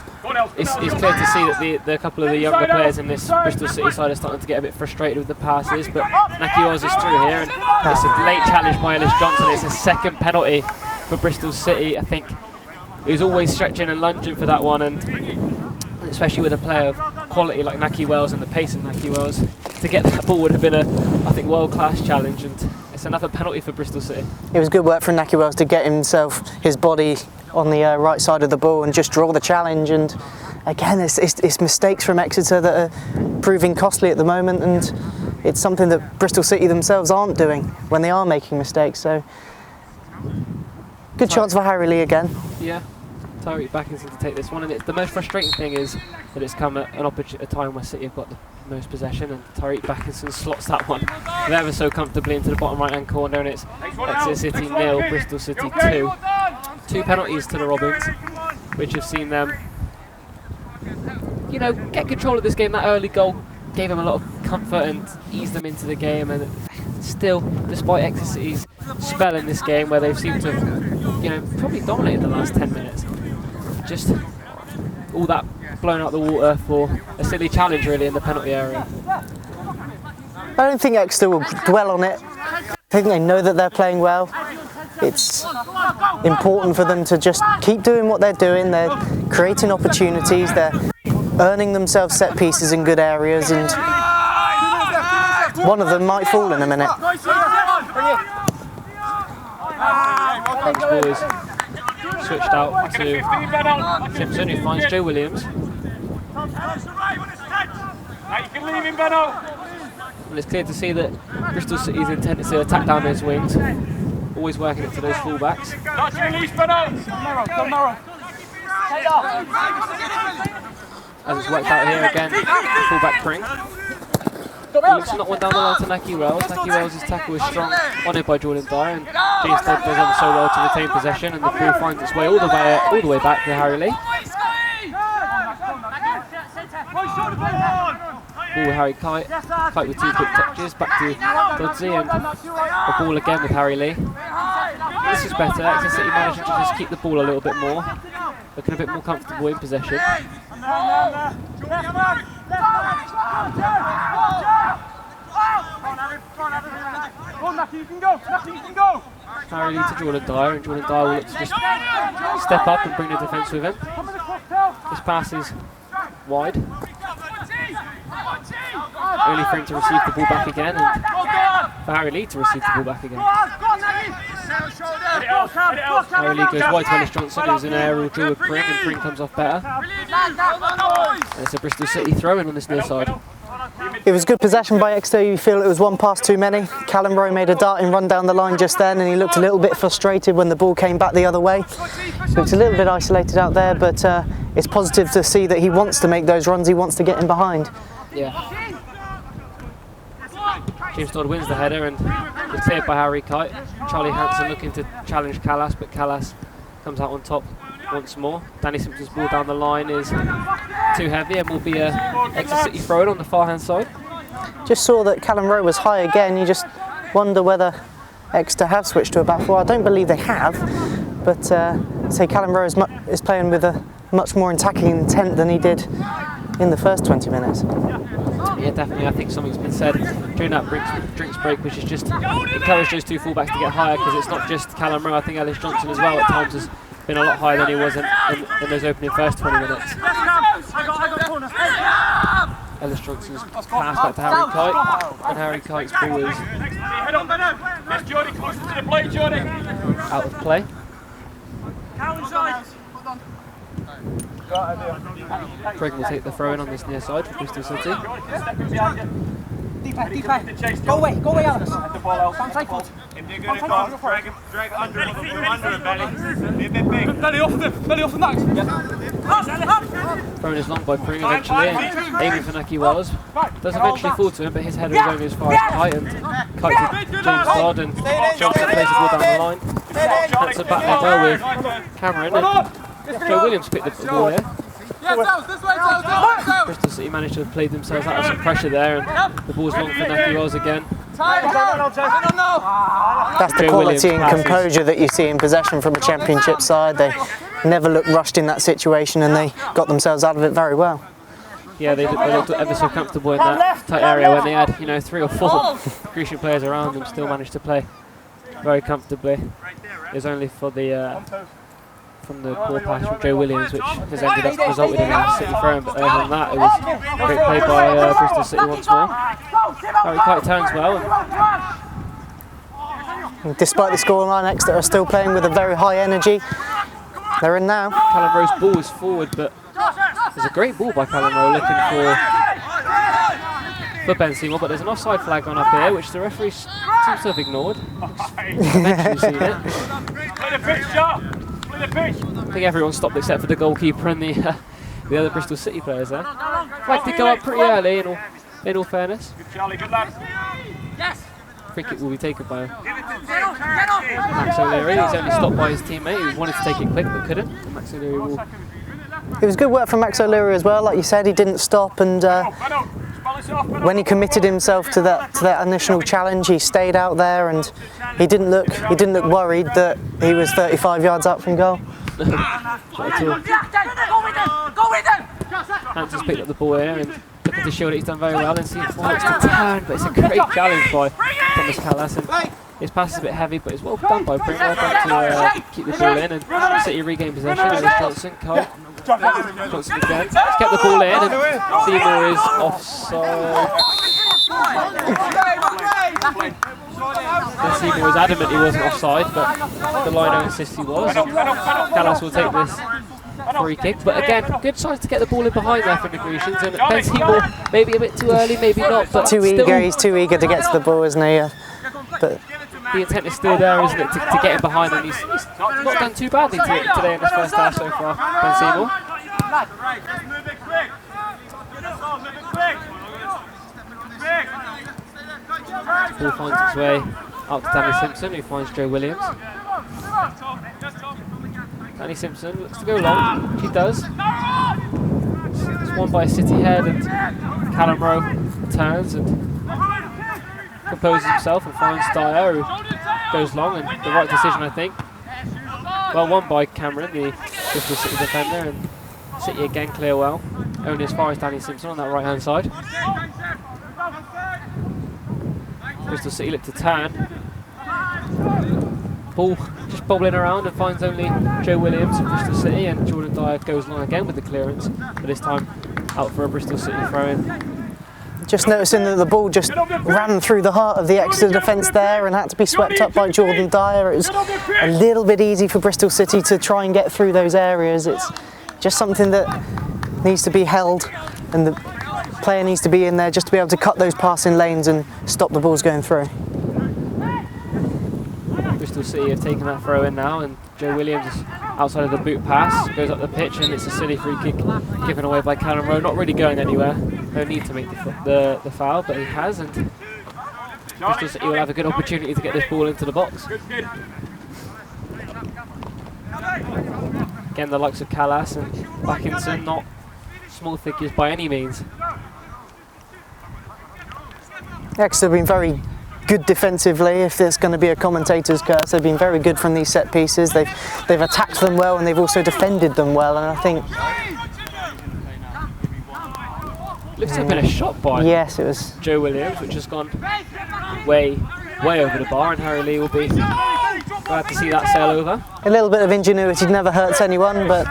It's clear to see that the couple of the younger players in this Bristol City side are starting to get a bit frustrated with the passes, but Naki Wells is through here, and it's a late challenge by Ellis Johnson. It's a second penalty for Bristol City. I think he was always stretching and lunging for that one, and especially with a player of quality like Naki Wells and the pace of Naki Wells, to get that ball would have been a, I think, world-class challenge, and it's another penalty for Bristol City. It was good work from Naki Wells to get his body on the right side of the ball and just draw the challenge, and again it's mistakes from Exeter that are proving costly at the moment, and it's something that Bristol City themselves aren't doing when they are making mistakes. So good chance for Harry Lee again. Yeah, Tariq Backinson to take this one, and the most frustrating thing is that it's come at a time where City have got the most possession, and Tariq Backinson slots that one ever so comfortably into the bottom right hand corner, and it's Exeter City 0, Bristol City 2. 2 penalties to the Robins, which have seen them, you know, get control of this game. That early goal gave them a lot of comfort and eased them into the game, and still, despite Exeter City's spell in this game where they've seemed to have, you know, probably dominated the last 10 minutes, just all that blown out the water for a silly challenge really in the penalty area. I don't think Exeter will dwell on it. I think they know that they're playing well. It's important for them to just keep doing what they're doing. They're creating opportunities, they're earning themselves set pieces in good areas, and one of them might fall in a minute. Bench ball is switched out to Simpson, who finds Joe Williams. And it's clear to see that Bristol City's intent is to attack down those wings, always working it to those fullbacks. As it's worked out here again, fullback Pring. He looks to knock one down the line to Naki Wells. Naki Wells' tackle is strong, honoured by Jordan Dyer, and James Todd does on so well to retain possession, and the ball finds its way all the way back to Harry Lee. Ball with Harry Kite. Kite with 2 quick touches, back to Dodsey, and the ball again with Harry Lee. This is better. Exeter City managing to just keep the ball a little bit more, looking a bit more comfortable in possession. Harry Lee to Jordan Dyer, and Jordan Dyer will look to just step up and bring the defence with him. This pass is wide. Only for him to receive the ball back again, and for Harry Lee to receive the ball back again. Harry Lee goes wide to Ellis Johnson, who's an aerial drill with Pring, and Pring comes off better. And it's a Bristol City throw-in on this near side. It was good possession by Exeter. You feel it was one pass too many. Callum Rowe made a darting run down the line just then, and he looked a little bit frustrated when the ball came back the other way. Looked a little bit isolated out there, but it's positive to see that he wants to make those runs. He wants to get in behind. Yeah. James Dodd wins the header and is cleared by Harry Kite. Charlie Hansen looking to challenge Callas, but Callas comes out on top once more. Danny Simpson's ball down the line is too heavy and will be a Exeter City throw-in on the far hand side. Just saw that Callum Rowe was high again. You just wonder whether Exeter have switched to a back four. I don't believe they have, but say Callum Rowe is playing with a much more attacking intent than he did in the first 20 minutes. Yeah, definitely. I think something's been said during that drinks break, which is just encourage those two fullbacks to get higher, because it's not just Callum Rowe. I think Ellis Johnson as well at times has been a lot higher than he was in those opening first 20 minutes. Ellis Johnson's pass back to Harry Kite, and Harry Kite's ball is out of play. Craig will take the throw in on this near side for Bristol City. Go away, Alice. Stand side foot. Drag under the belly. Belly off of Max. Thrown is long by Pring eventually, and aiming for Naki Wells. Does eventually fall to him, but his header is only as far as Kite, and Kite to James Dodd, and Johnson plays the ball down the line. Hansen back there well with Cameron, and Joe Williams picked the ball here. Bristol City managed to have played themselves out of some pressure there, and the ball's long for Naki Wells again. That's the quality and composure that you see in possession from a championship side. They never looked rushed in that situation, and they got themselves out of it very well. Yeah, they looked ever so comfortable in that tight area when they had, 3 or 4 Grecian players around them. Still managed to play very comfortably. It was only for the from the poor pass from Joe Williams, which has ended up resulted in a City throw-in, but other than that, it was great play by Bristol City once more. Harry Kite turns well. Despite the scoreline, Exeter are still playing with a very high energy. They're in now. Callum Rowe's ball is forward, but there's a great ball by Callum Rowe looking for Ben Seymour, but there's an offside flag on up here, which the referee seems to have ignored. Eventually seen it. I think everyone stopped except for the goalkeeper and the other Bristol City players there. Flag did go up pretty early in all fairness. Good lad. Free kick will be taken by Max O'Leary. He's only stopped by his teammate who wanted to take it quick but couldn't. Max O'Leary will. It was good work from Max O'Leary as well. Like you said, he didn't stop, and when he committed himself to that initial challenge, he stayed out there, and he didn't look worried that he was 35 yards out from goal. Hansen's picked up the ball here and looking to show that he's done very well, and seems to turn, but it's a great challenge by Thomas Callas, and his pass is a bit heavy, but it's well done by Pring. Well done to keep the ball in, and City regain possession. Ellis Johnson, Kite. Johnson again. He's kept the ball in, and Seymour is offside. And Seymour was adamant he wasn't offside, but the line insists he was. Callas will take this free kick, but again, good signs to get the ball in behind there from the Grecians, and Ben Seymour maybe a bit too early, maybe not, but he's too eager to get to the ball, isn't he? But the intent is still there, isn't it, to get him behind, and he's not done too badly today in this first half so far, Ben Seymour. Ball finds its way up to Danny Simpson, who finds Joe Williams. Danny Simpson looks to go long, which he does. It's won by a City head, and Callum Rowe turns and composes himself and finds Dyer, who goes long, and the right decision, I think. Well won by Cameron, the Bristol City defender, and City again clear well, only as far as Danny Simpson on that right hand side. Bristol City look to turn. Ball just bobbling around and finds only Joe Williams of Bristol City, and Jordan Dyer goes long again with the clearance, but this time out for a Bristol City throw-in. Just noticing that the ball just ran through the heart of the Exeter defence there and had to be swept up by Jordan Dyer. It was a little bit easy for Bristol City to try and get through those areas. It's just something that needs to be held, and the player needs to be in there just to be able to cut those passing lanes and stop the balls going through. Bristol City have taken that throw in now, and Joe Williams outside of the boot pass goes up the pitch, and it's a silly free kick given away by Callum Rowe. Not really going anywhere. No need to make the foul, but he has, and Bristol City will have a good opportunity to get this ball into the box. Again, the likes of Callas and Backinson, not small figures by any means. Exeter have been very good defensively, if there's going to be a commentator's curse. They've been very good from these set pieces. They've attacked them well, and they've also defended them well, and I think... Looks to have been a shot by yes, it was Joe Williams, which has gone way over the bar, and Harry Lee will be glad to see that sail over. a little bit of ingenuity never hurts anyone, but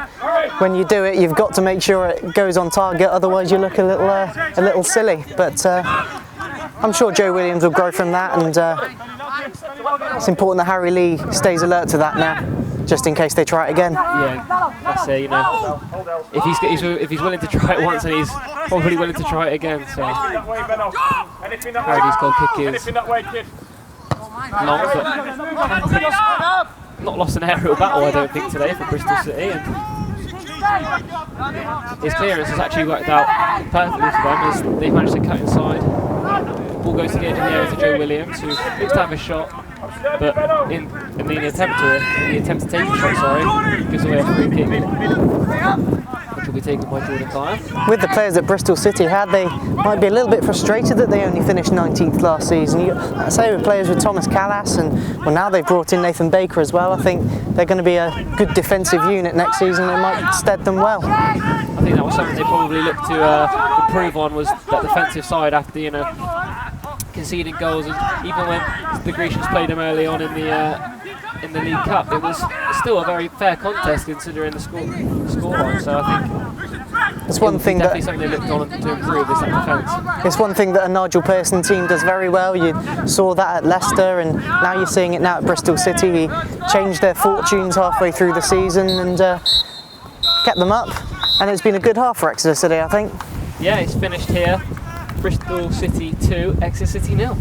when you do it, you've got to make sure it goes on target, otherwise you look a little silly. But I'm sure Joe Williams will grow from that, and it's important that Harry Lee stays alert to that now, just in case they try it again. Yeah, that's it, you know. If he's willing to try it once, and he's probably willing to try it again. So Harry's goal kick is long, but not lost an aerial battle, I don't think, today for Bristol City. And his clearance has actually worked out perfectly for them, as they've managed to cut inside. The ball goes to the edge of the area to Joe Williams, who looks to have a shot, but in the attempt to take a shot, gives away a free kick, which will be taken by Jordan Dyer. With the players that Bristol City had, they might be a little bit frustrated that they only finished 19th last season. I say with players with Thomas Callas, and well, now they've brought in Nathan Baker as well. I think they're going to be a good defensive unit next season. It might stead them well. I think that was something they probably looked to improve on, was that defensive side after, you know, conceding goals, and even when the Grecians played them early on in the League Cup, it was still a very fair contest considering the scoreline. So I think it's one thing definitely something they looked on to improve, is that defence. It's one thing that a Nigel Pearson team does very well. You saw that at Leicester, and now you're seeing it now at Bristol City. He changed their fortunes halfway through the season and kept them up, and it's been a good half for Exeter City, I think. Yeah, it's finished here. Bristol City 2, Exeter City 0.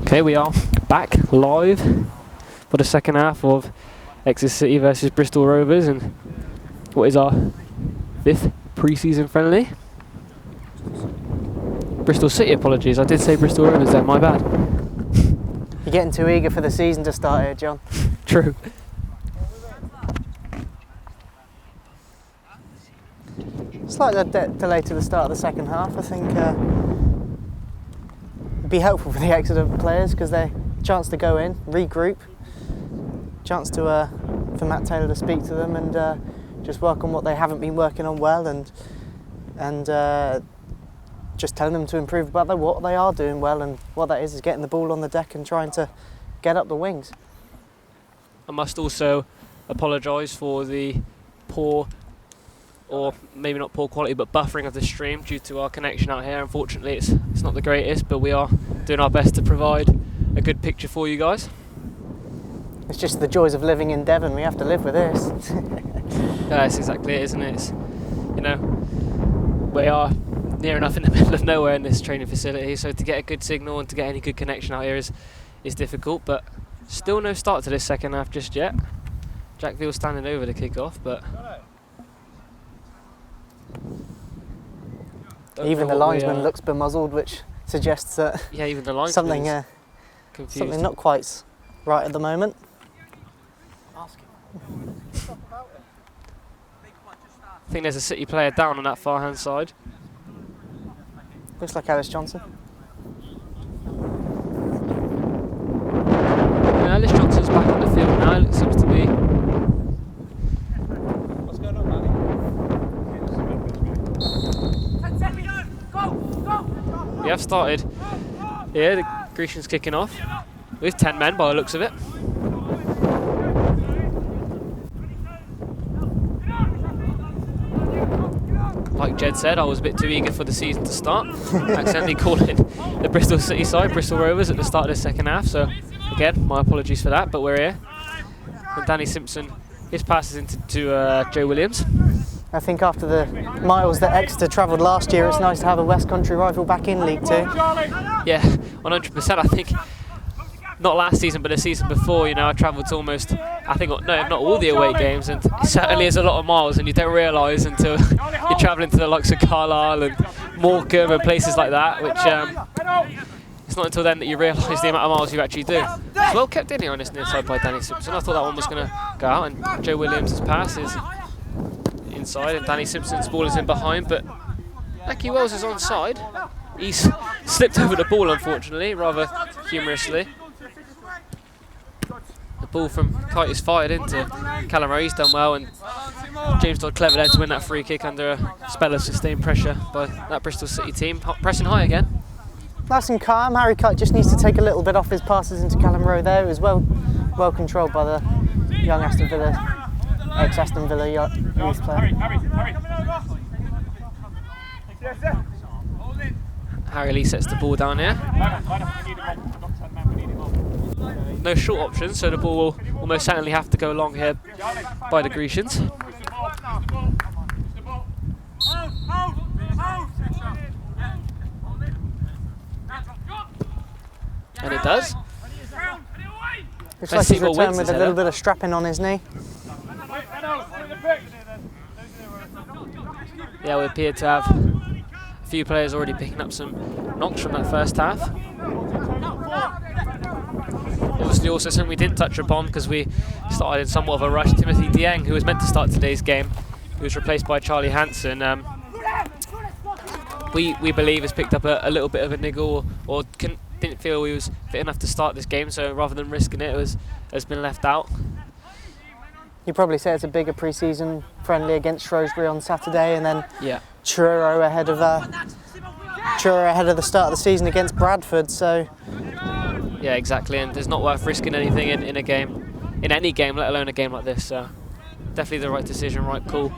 Okay, we are back live for the second half of Exeter City versus Bristol Rovers, and what is our 5th pre-season friendly. Bristol City, apologies, I did say Bristol Rovers there, my bad. You're getting too eager for the season to start here, John. True. Slight delay to the start of the second half. I think it'd be helpful for the Exeter players, because they chance to go in, regroup, chance to for Matt Taylor to speak to them and just work on what they haven't been working on well, and just telling them to improve about what they are doing well, and what that is getting the ball on the deck and trying to get up the wings. I must also apologise for the poor, or maybe not poor quality, but buffering of the stream due to our connection out here. Unfortunately, it's not the greatest, but we are doing our best to provide a good picture for you guys. It's just the joys of living in Devon. We have to live with this. Yeah, that's exactly it, isn't it? It's, you know, we are near enough in the middle of nowhere in this training facility, so to get a good signal and to get any good connection out here is difficult, but still no start to this second half just yet. Jack Veal standing over the kick-off, but even the linesman looks bemuzzled, which suggests that even the linesman something something not quite right at the moment. I think there's a City player down on that far hand side. Looks like Alice Johnson. Yeah, Alice Johnson's back on the field now. It seems to be. What's going on, Manny? We have started here, the Grecian's kicking off with 10 men by the looks of it. Like Jed said, I was a bit too eager for the season to start, accidentally calling the Bristol City side Bristol Rovers at the start of the second half, so again, my apologies for that, but we're here. And Danny Simpson, his passes into Joe Williams. I think after the miles that Exeter travelled last year, it's nice to have a West Country rival back in League 2. Yeah, 100%. I think not last season, but the season before, you know, I travelled to almost, I think, no, not all the away games, and it certainly is a lot of miles, and you don't realise until you're travelling to the likes of Carlisle and Morecambe and places like that, which it's not until then that you realise the amount of miles you actually do. It's well kept in here on this near side by Danny Simpson. I thought that one was going to go out, and Joe Williams' pass is inside, and Danny Simpson's ball is in behind, but Mackie Wells is onside. He's slipped over the ball, unfortunately, rather humorously. The ball from Kite is fired into Callum Rowe. He's done well, and James Dodd clever there to win that free kick under a spell of sustained pressure by that Bristol City team. Pressing high again. Nice and calm. Harry Kite just needs to take a little bit off his passes into Callum Rowe there. It was well controlled by the young Aston Villa, ex-Aston Villa youth player. Harry Lee sets the ball down here. No short options, so the ball will almost certainly have to go long here by the Grecians. And it does. Looks like he's returned with a little bit of strapping on his knee. Yeah, we appear to have a few players already picking up some knocks from that first half. Obviously also something we didn't touch upon because we started in somewhat of a rush. Timothy Dieng, who was meant to start today's game, who was replaced by Charlie Hansen, we believe has picked up a little bit of a niggle, or didn't feel he was fit enough to start this game, so rather than risking it, has been left out. You probably say it's a bigger pre-season friendly against Shrewsbury on Saturday, and then yeah, Truro ahead of the start of the season against Bradford. So yeah, exactly, and it's not worth risking anything in any game, let alone a game like this. So definitely the right decision, right call.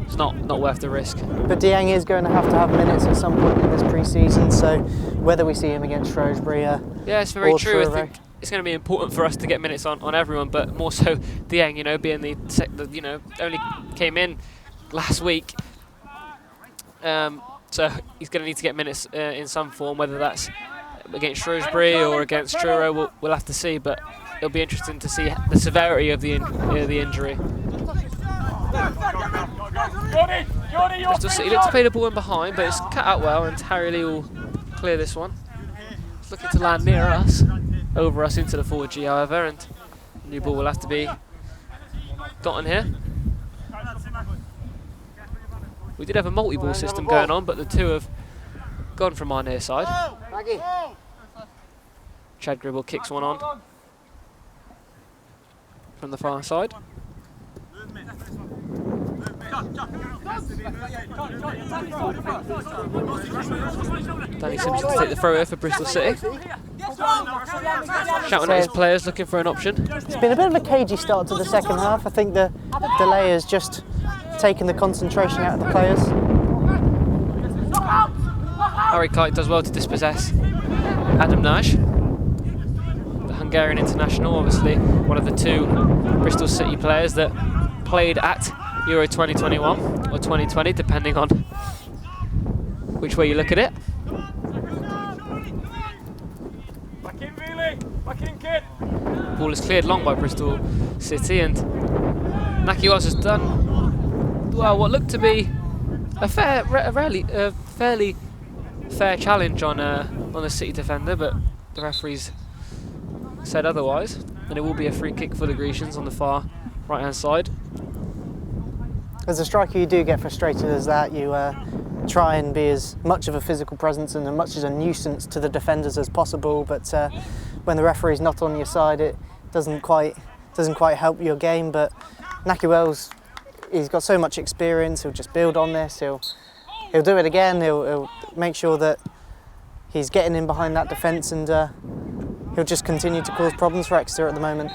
It's not worth the risk. But Dieng is going to have minutes at some point in this pre-season, so whether we see him against Shrewsbury, yeah, it's very true. Truro, I think it's going to be important for us to get minutes on everyone, but more so Dieng, you know, being the only came in last week, so he's going to need to get minutes in some form, whether that's against Shrewsbury or against Truro. We'll have to see, but it'll be interesting to see the severity of the injury. Bristol City look to play the ball in behind, but it's cut out well, and Harry Lee will clear this one. It's looking to land near us, over us into the forward G, however, and the new ball will have to be got on here. We did have a multi-ball system going on, but the two have gone from our near side. Chad Gribble kicks one on from the far side. Danny Simpson to take the throw here for Bristol City. Shouting at his players, looking for an option. It's been a bit of a cagey start to the second half. I think the delay has just taken the concentration out of the players. Harry Kite does well to dispossess Adam Nash, the Hungarian international, obviously one of the two Bristol City players that played at Euro 2021 or 2020, depending on which way you look at it. Ball is cleared long by Bristol City, and Mackie Wells has done well what looked to be a fairly fair challenge on a City defender, but the referees said otherwise, and it will be a free kick for the Grecians on the far right hand side. As a striker, you do get frustrated as that. You try and be as much of a physical presence and as much as a nuisance to the defenders as possible, but when the referee's not on your side, it doesn't quite help your game. But Mackie Wells, he's got so much experience. He'll just build on this. He'll do it again. He'll make sure that he's getting in behind that defence, and he'll just continue to cause problems for Exeter at the moment.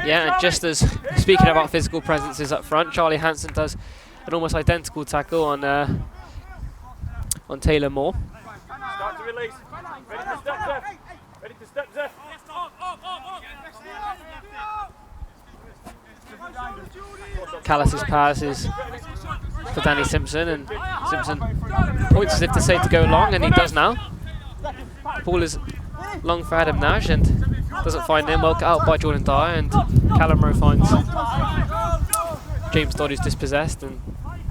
Yeah, and just as speaking about physical presences up front, Charlie Hansen does an almost identical tackle on Taylor Moore. Start to release. Ready to step, Zef. Ready to step, Zef. Callas's pass is for Danny Simpson, and Simpson points as if to say to go long, and he does now. Ball is long for Adam Nash and doesn't find him. Well cut out by Jordan Dyer, and Callum Rowe finds James Dodd, who's dispossessed, and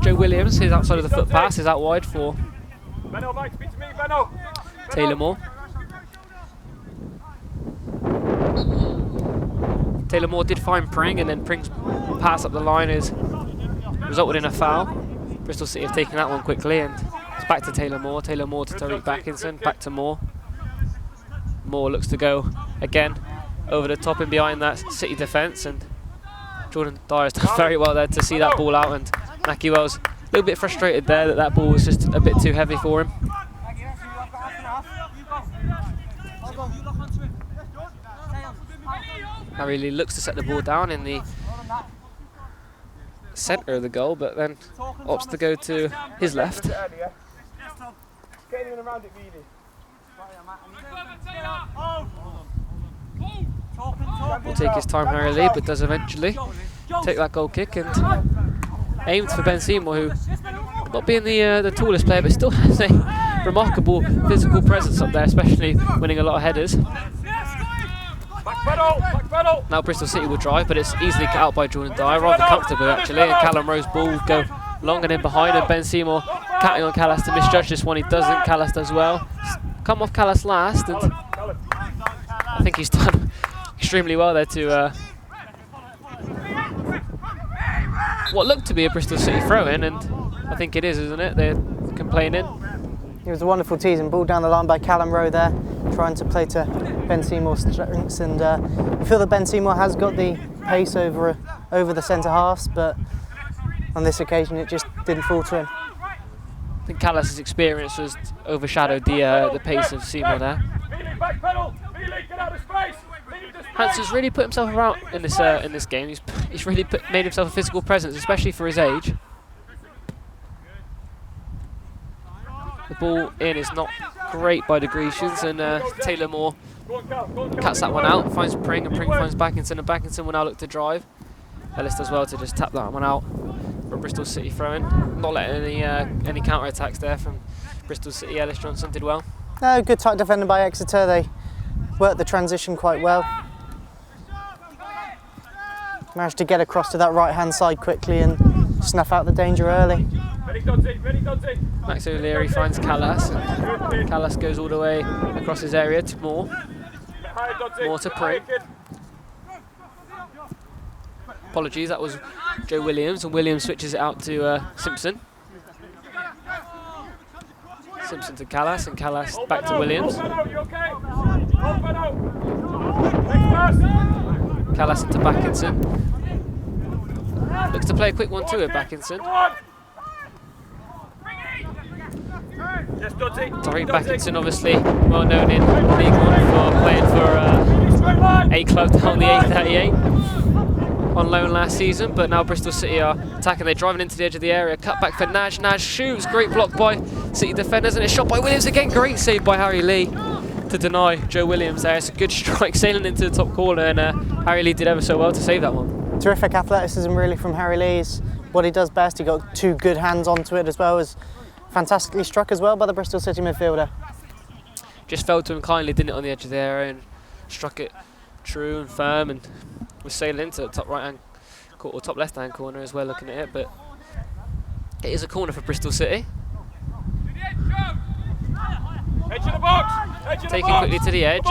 Joe Williams, his outside of the foot pass, is out wide for Taylor Moore. Taylor Moore did find Pring, and then Pring's pass up the line has resulted in a foul. Bristol City have taken that one quickly, and it's back to Taylor Moore. Taylor Moore to Tariq Backinson, back to Moore. Moore looks to go again over the top and behind that City defence, and Jordan Dyer's done very well there to see that ball out, and Mackie Wells a little bit frustrated there that that ball was just a bit too heavy for him. Harry Lee looks to set the ball down in the centre of the goal, but then opts to go to his left. Will take his time, Harry Lee, but does eventually take that goal kick and aims for Ben Seymour, who, not being the tallest player, but still has a remarkable physical presence up there, especially winning a lot of headers. Now Bristol City will drive, but it's easily cut out by Jordan Dyer, rather comfortably actually, and Callum Rowe's ball will go long and in behind, and Ben Seymour counting on Callas to misjudge this one. He doesn't. Callas does well. Come off Callas last, and I think he's done extremely well there to what looked to be a Bristol City throw-in, and I think it is, isn't it? They're complaining. It was a wonderful teasing ball down the line by Callum Rowe there, trying to play to Ben Seymour's strengths, and I feel that Ben Seymour has got the pace over the centre halves, but on this occasion it just didn't fall to him. I think Callas's experience was overshadowed the pace of Seymour there. Hanson's really put himself around in this game. He's really made himself a physical presence, especially for his age. The ball in is not great by the Grecians, and Taylor Moore cuts that one out, finds Pring, and Pring finds Backinson, and Backinson will now look to drive. Ellis does well to just tap that one out for a Bristol City throw-in. Not letting any counter-attacks there from Bristol City. Ellis Johnson did well. Good tight defending by Exeter. They worked the transition quite well. Managed to get across to that right-hand side quickly and snuff out the danger early. Max O'Leary finds Callas, and Callas goes all the way across his area to Moore. Moore to Pring. Apologies, that was Joe Williams, and Williams switches it out to Simpson. Simpson to Callas, and Callas back to Williams. Callas into Backinson. Looks to play a quick 1-2 with Backinson. Tariq Backinson, obviously well known in League One for playing for a club down the A38 on loan last season, but now Bristol City are attacking. They're driving into the edge of the area. Cut back for Nash. Nash shoots. Great block by City defenders, and it's shot by Williams again. Great save by Harry Lee to deny Joe Williams there. It's a good strike sailing into the top corner, and Harry Lee did ever so well to save that one. Terrific athleticism really from Harry Lee. Is what he does best. He got two good hands onto it, as well as fantastically struck as well by the Bristol City midfielder. Just fell to him kindly, didn't it, on the edge of the area, and struck it true and firm, and was sailing into the top right-hand or top left-hand corner as well, looking at it. But it is a corner for Bristol City. Edge of the box. Taken quickly to the edge.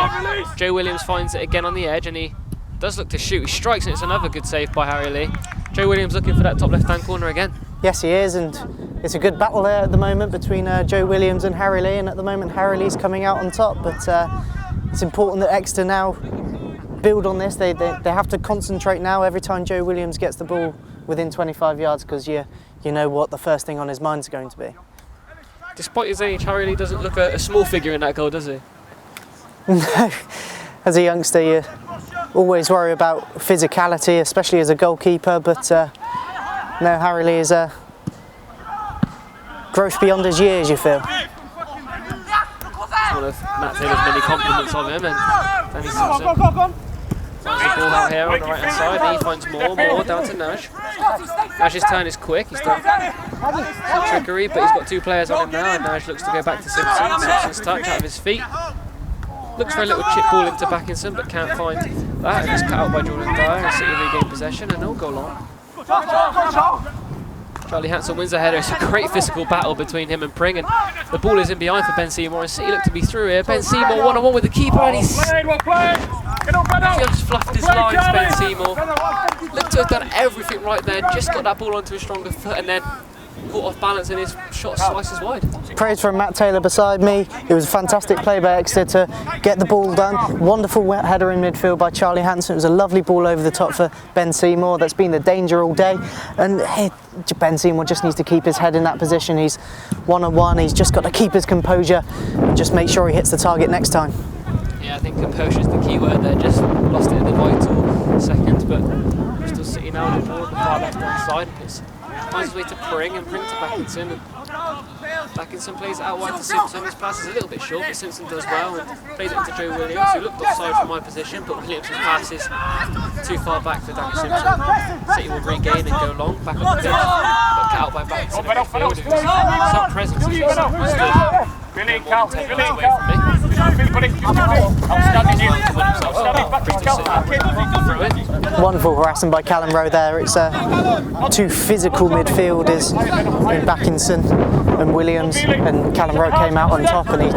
Joe Williams finds it again on the edge, and he does look to shoot. He strikes, and it's another good save by Harry Lee. Joe Williams looking for that top left-hand corner again. Yes, he is, and it's a good battle there at the moment between Joe Williams and Harry Lee, and at the moment Harry Lee's coming out on top, but it's important that Exeter now build on this. They have to concentrate now every time Joe Williams gets the ball within 25 yards, because you know what the first thing on his mind is going to be. Despite his age, Harry Lee doesn't look a small figure in that goal, does he? As a youngster, you always worry about physicality, especially as a goalkeeper, but no, Harry Lee is a growth beyond his years, you feel. It's one of Matt Taylor's many compliments of him, and Danny Simpson Finds the ball out here on the right hand side, and he finds more down to Naj. Naj's turn is quick, he's done some trickery, but he's got 2 players on him now, and Naj looks to go back to Simpson. Simpson's touch out of his feet. Looks for a little chip ball into Backinson, but can't find that, and it's cut out by Jordan Dyer, and City regain possession, and they'll go long. Charlie Hansel wins the header. It's a great physical battle between him and Pring, and the ball is in behind for Ben Seymour, and City look to be through here. Ben Seymour one-on-one with the keeper, and he's just fluffed his lines, Ben Seymour. Looked to have done everything right there, just got that ball onto a stronger foot, and then caught off balance, and his shot slices wide. Praise from Matt Taylor beside me. It was a fantastic play by Exeter to get the ball done. Wonderful header in midfield by Charlie Hanson. It was a lovely ball over the top for Ben Seymour. That's been the danger all day. And hey, Ben Seymour just needs to keep his head in that position. He's one-on-one. He's just got to keep his composure and just make sure he hits the target next time. Yeah, I think composure is the key word there. Just lost it in the vital seconds, but Bristol City now on the ball, the far left-hand side. Finds his way to Pring, and Pring to Backinson. And Backinson plays it out wide to Simpson. His pass is a little bit short, but Simpson does well and plays it into Joe Williams, who looked offside from my position, but Williams' pass is too far back for Danny Simpson. City will regain and go long, back up the pitch, but cut out by Backinson in midfield, who's some presence as well. Brilliant, Cal. Brilliant, away from me. Wonderful harassing by Callum Rowe there. It's 2 physical midfielders in Backinson and Williams, and Callum Rowe came out on top, and he's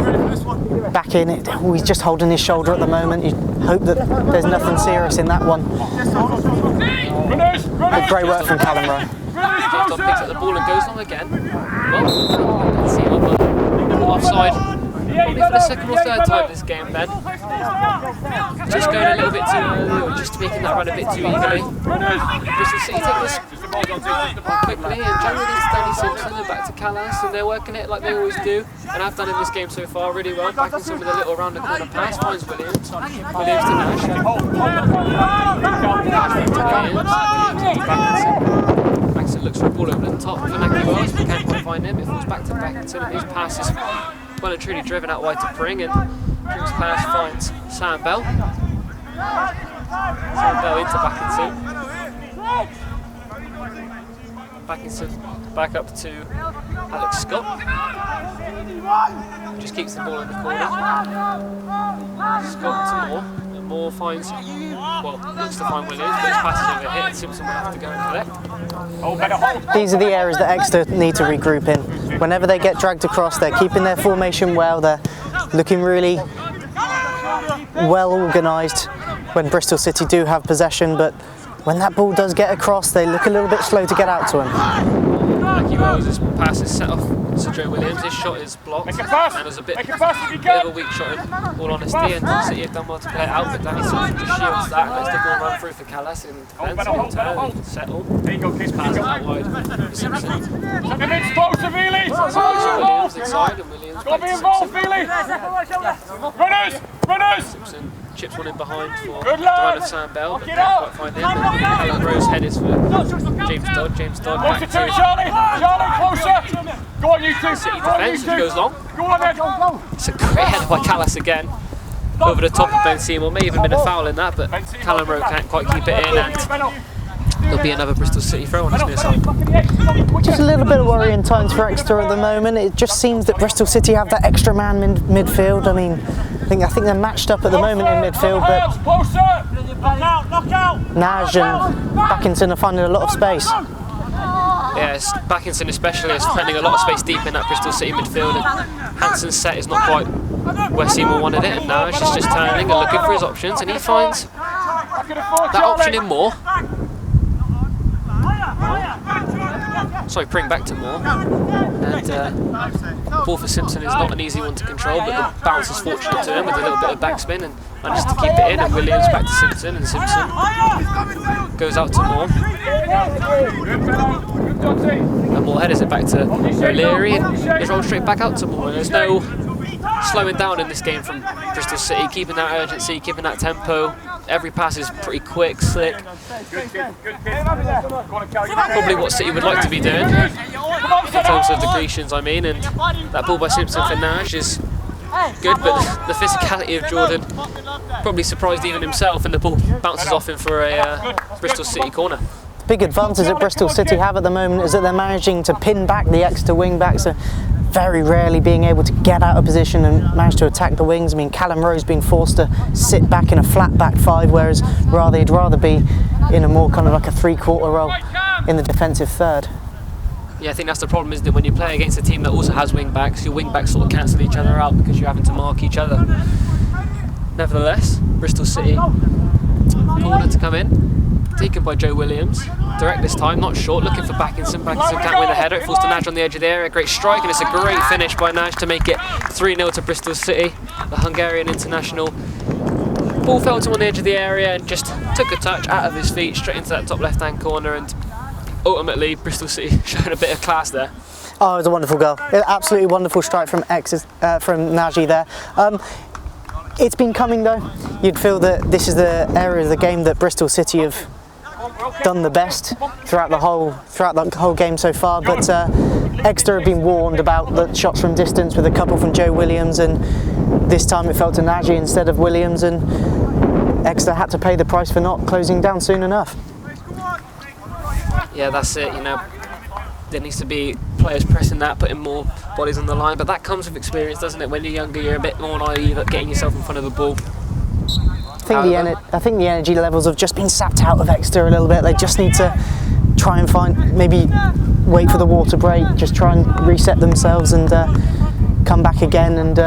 back in it. Oh, he's just holding his shoulder at the moment. You hope that there's nothing serious in that one. But great work from Callum Rowe. Picks up the ball and goes long again. Well, let's see offside. Probably for the second or third time this game, Ben. Just going a little bit too early, or just making that run a bit too eagerly. Bristol City take this quickly, and generally it's Danny Simpson and back to Callas, and they're working it like they always do, and have done in this game so far really well. Backinson with a little round the corner pass, finds Williams. Williams to Nash. Backinson looks for a ball over the top for Naki Wells, but can't quite find him. It falls back to Backinson, and his pass is well and truly driven out wide to Pring, and Pring's pass finds Sam Bell. Sam Bell into Backinson. Backinson back up to Alex Scott. Just keeps the ball in the corner. Scott to Moore. And Moore finds, well, looks to find Williams, but his pass is over hit, and Simpson will have to go and collect. These are the areas that Exeter need to regroup in. Whenever they get dragged across, they're keeping their formation well. They're looking really well organised when Bristol City do have possession, but when that ball does get across, they look a little bit slow to get out to him. Naki Wells' pass is set off to Joe Williams. His shot is blocked, and there's a bit of a weak shot in all honesty, and City have done well to play it out, but Danny Simpson just shields that and lets the ball run through for Callas in defence, and turn, settle. His pass is out wide for Simpson. Williams inside, and Williams back to Simpson. Runners! Simpson chips one in behind for the run of Sam Bell, but can't quite find him. And Rowe's head is for James Dodd. James Dodd back to Charlie, closer! Go on, you two! City defence, which goes long. Go on, then! It's a great header by Callas again. Over the top of Ben Seymour. May even been a foul in that, but Callum Rowe can't quite keep it in, and there'll be another Bristol City throw on this near side. Just a little bit of worrying times for Exeter at the moment. It just seems that Bristol City have that extra man in midfield. I mean, I think they're matched up at the moment in midfield, but Naj and Backinson are finding a lot of space. Yes, Backinson especially is finding a lot of space deep in that Bristol City midfield, and Hanson's set is not quite where Seymour wanted it, and Naj is just turning and looking for his options, and he finds that option in Moore. Sorry, Pring back to Moore, and the ball for Simpson is not an easy one to control, but the bounce is fortunate to him with a little bit of backspin and manages to keep it in, and Williams back to Simpson, and Simpson goes out to Moore. And Moore headers it back to O'Leary, and he's rolled straight back out to Moore, and there's no slowing down in this game from Bristol City, keeping that urgency, keeping that tempo. Every pass is pretty quick, slick. Probably what City would like to be doing, in terms of the Grecians, I mean, and that ball by Simpson for Nash is good, but the physicality of Jordan probably surprised even himself, and the ball bounces off him for a Bristol City corner. Big advantage that Bristol City have at the moment is that they're managing to pin back the Exeter wing backs, so very rarely being able to get out of position and manage to attack the wings. I mean, Callum Rowe's been forced to sit back in a flat back five, whereas he'd rather be in a more kind of like a three-quarter role in the defensive third. Yeah, I think that's the problem, isn't it? When you play against a team that also has wing backs, your wing backs sort of cancel each other out because you're having to mark each other. Nevertheless, Bristol City corner to come in. Taken by Joe Williams, direct this time, not short, looking for Backinson. Backinson can't win the header, it falls to Naj on the edge of the area, great strike, and it's a great finish by Naj to make it 3-0 to Bristol City, the Hungarian international. Ball fell to him on the edge of the area and just took a touch out of his feet straight into that top left-hand corner, and ultimately Bristol City showed a bit of class there. Oh, it was a wonderful goal. Absolutely wonderful strike from Nagy there. It's been coming though. You'd feel that this is the area of the game that Bristol City have done the best throughout the whole game so far, but Exeter have been warned about the shots from distance with a couple from Joe Williams, and this time it fell to Nagy instead of Williams, and Exeter had to pay the price for not closing down soon enough. Yeah, that's it, you know, there needs to be players pressing that, putting more bodies on the line, but that comes with experience, doesn't it? When you're younger, you're a bit more naive at getting yourself in front of the ball. I think the energy levels have just been sapped out of Exeter a little bit. They just need to try and maybe wait for the water break, just try and reset themselves and come back again and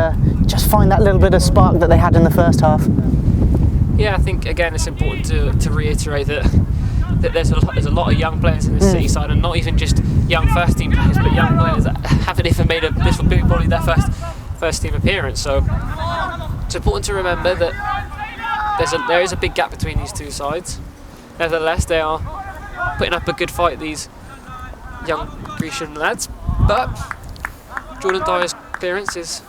just find that little bit of spark that they had in the first half. Yeah, I think again it's important to reiterate that there's a lot of young players in the City side, and not even just young first team players, but young players that haven't even made this will be probably their first team appearance. So it's important to remember that there is a big gap between these two sides. Nevertheless, they are putting up a good fight, these young Grecian lads. But Jordan Dyer's clearance is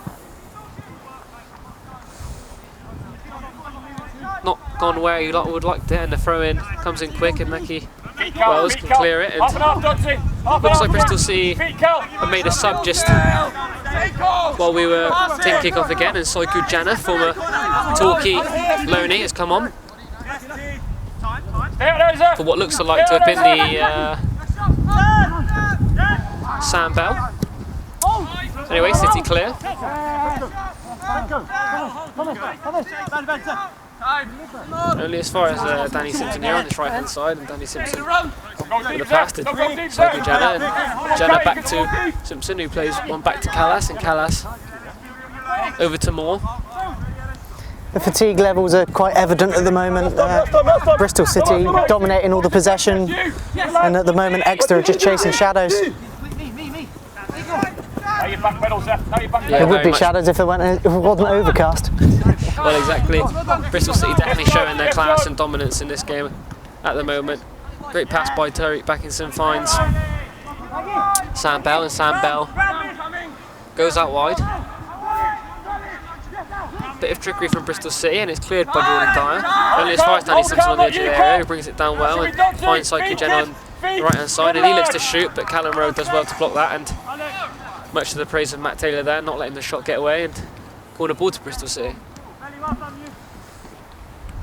not gone where you would like to, and the throw in comes in quick, and Mackie Wells can clear it. And looks like Bristol City have made a sub just while we were taking kickoff again, and Soiku Jana, former Torquay loanee, has come on for what looks like to have been the Sam Bell. Anyway, City clear. Only as far as Danny Simpson here on his right hand side, and Danny Simpson with the pass to Soiku Jana, and Jana back to Simpson, who plays one back to Callas, and Callas over to Moore. The fatigue levels are quite evident at the moment. Bristol City dominating all the possession, and at the moment Exeter are just chasing shadows. It would be shadows if it wasn't overcast. Well, exactly. Bristol City definitely showing their class and dominance in this game at the moment. Great pass by Tariq Backinson, finds Sam Bell, and Sam Bell goes out wide. Bit of trickery from Bristol City, and it's cleared by Jordan Dyer. Only as far as Danny Simpson on the edge of the area, who brings it down well and finds Soiku Jen on the right hand side, and he looks to shoot, but Callum Rowe does well to block that, and much to the praise of Matt Taylor there, not letting the shot get away, and corner ball to Bristol City.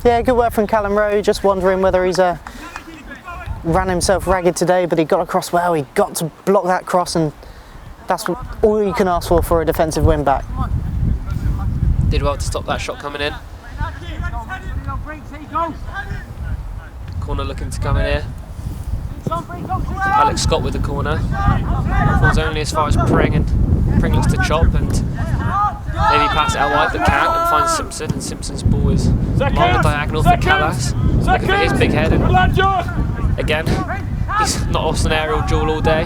Yeah, good work from Callum Rowe, just wondering whether he's ran himself ragged today, but he got across well, he got to block that cross, and that's all you can ask for a defensive win back. Did well to stop that shot coming in. Corner looking to come in here. Alex Scott with the corner. Falls only as far as Pring, and Pring looks to chop and maybe pass it out wide, but can't, and finds Simpson, and Simpson's ball is along the diagonal for Callas. Looking for his big head, and again, he's not lost an aerial duel all day.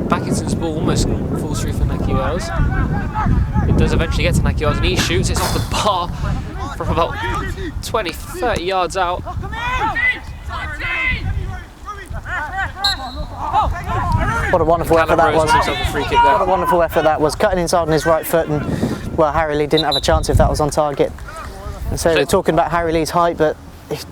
Backinson's ball almost falls through for Naki Wells. It does eventually get to Naki Wells, and he shoots. It's off the bar from about 20-30 yards out. What a wonderful effort that was. A free kick there. What a wonderful effort that was. Cutting inside on his right foot, and well, Harry Lee didn't have a chance if that was on target. And so we're talking about Harry Lee's height, but he's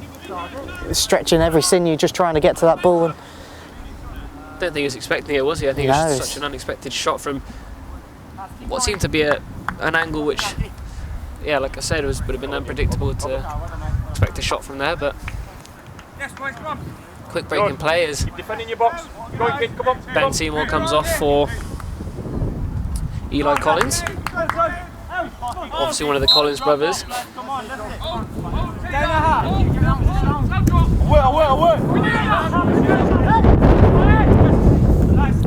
stretching every sinew just trying to get to that ball. And I don't think he was expecting it, was he? I think it was just such an unexpected shot from what seemed to be an angle which, yeah, like I said, would have been unpredictable to expect a shot from there, but quick break in play as Ben Seymour comes off for Eli Collins. Obviously one of the Collins brothers.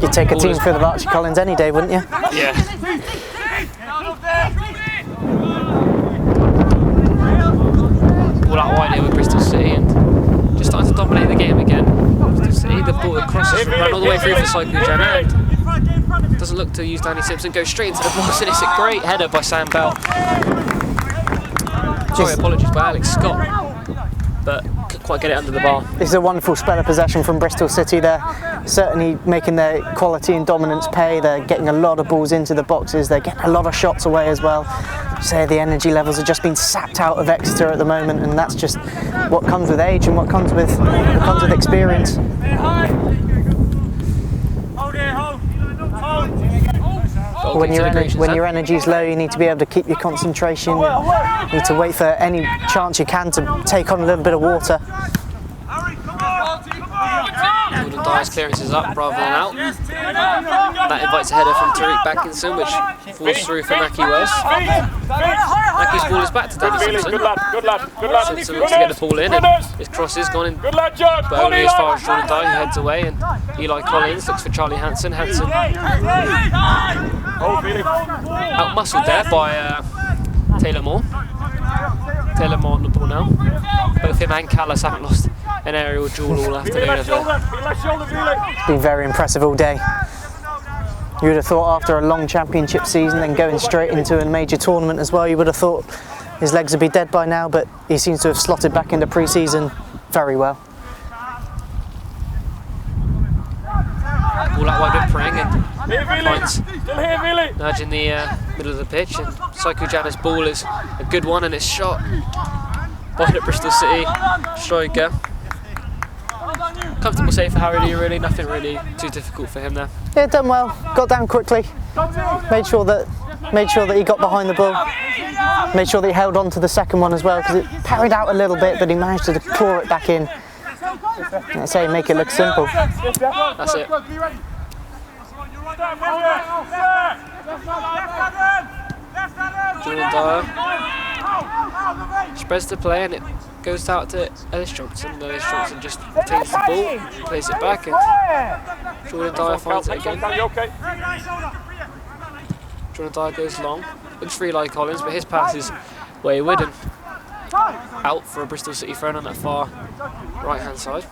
You'd take a team full of Archie Collins any day, wouldn't you? Yeah. All out wide here with Bristol City and just starting to dominate the game again. Bristol City, the ball crosses, ran all the way through for Psycho-Jana and doesn't look to use Danny Simpson, goes straight into the box, and it's a great header by Sam Bell. Sorry, apologies by Alex Scott, but couldn't quite get it under the bar. This is a wonderful spell of possession from Bristol City. They're certainly making their quality and dominance pay. They're getting a lot of balls into the boxes. They're getting a lot of shots away as well. So the energy levels have just been sapped out of Exeter at the moment, and that's just what comes with age and what comes with experience. When your energy's low, you need to be able to keep your concentration. You need to wait for any chance you can to take on a little bit of water. Jordan Dyer's clearance is up rather than out. That invites a header from Tariq Backinson, which falls through for Mackie Wells. Mackie's ball is back to Danny Simpson. Simpson looks to get the ball in, and his cross is gone in, but only as far as Jordan Dyer, who heads away, and Eli Collins looks for Charlie Hanson. Hanson out-muscled there by Taylor Moore. Taylor Moore on the ball now. Both him and Callis haven't lost an aerial duel all afternoon, have they? It's been very impressive all day. You would have thought after a long championship season, then going straight into a major tournament as well, you would have thought his legs would be dead by now, but he seems to have slotted back into pre-season very well. Ball out wide with Pring and finds nudge in the middle of the pitch, and Psycho-Jana's ball is a good one, and it's shot by the Bristol City striker. Comfortable save for Harry Lee, really, nothing really too difficult for him there. Yeah, done well, got down quickly, made sure that he got behind the ball, made sure that he held on to the second one as well, because it parried out a little bit, but he managed to claw it back in. Let's say make it look simple. That's it. Jordan Dyer spreads the play, and it goes out to Ellis Johnson. Ellis Johnson just takes the ball, plays it back, and Jordan Dyer finds it again. Jordan Dyer goes long, looks for Eli Collins, but his pass is wayward and out for a Bristol City throw on that far right hand side.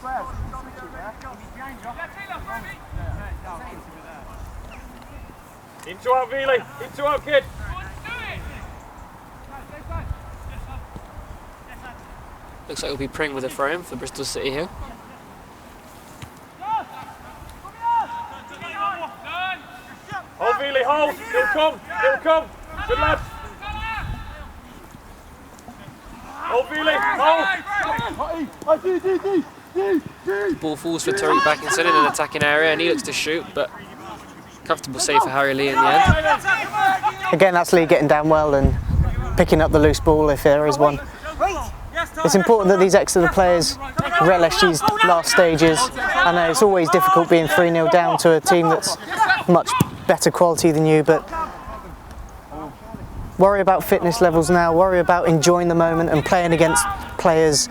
Into our Veely, into our kid. Looks like it'll be Pring with a throw in for Bristol City here. Hold Veely, hold. He'll come, he'll come. Good lad. Hold Veely, hold. Ball falls for Tariq Backinson in an attacking area, and he looks to shoot, but comfortable save for Harry Lee in the end. Again, that's Lee getting down well and picking up the loose ball if there is one. It's important that these Exeter players relish these last stages. I know it's always difficult being 3-0 down to a team that's much better quality than you, but worry about fitness levels now, worry about enjoying the moment and playing against players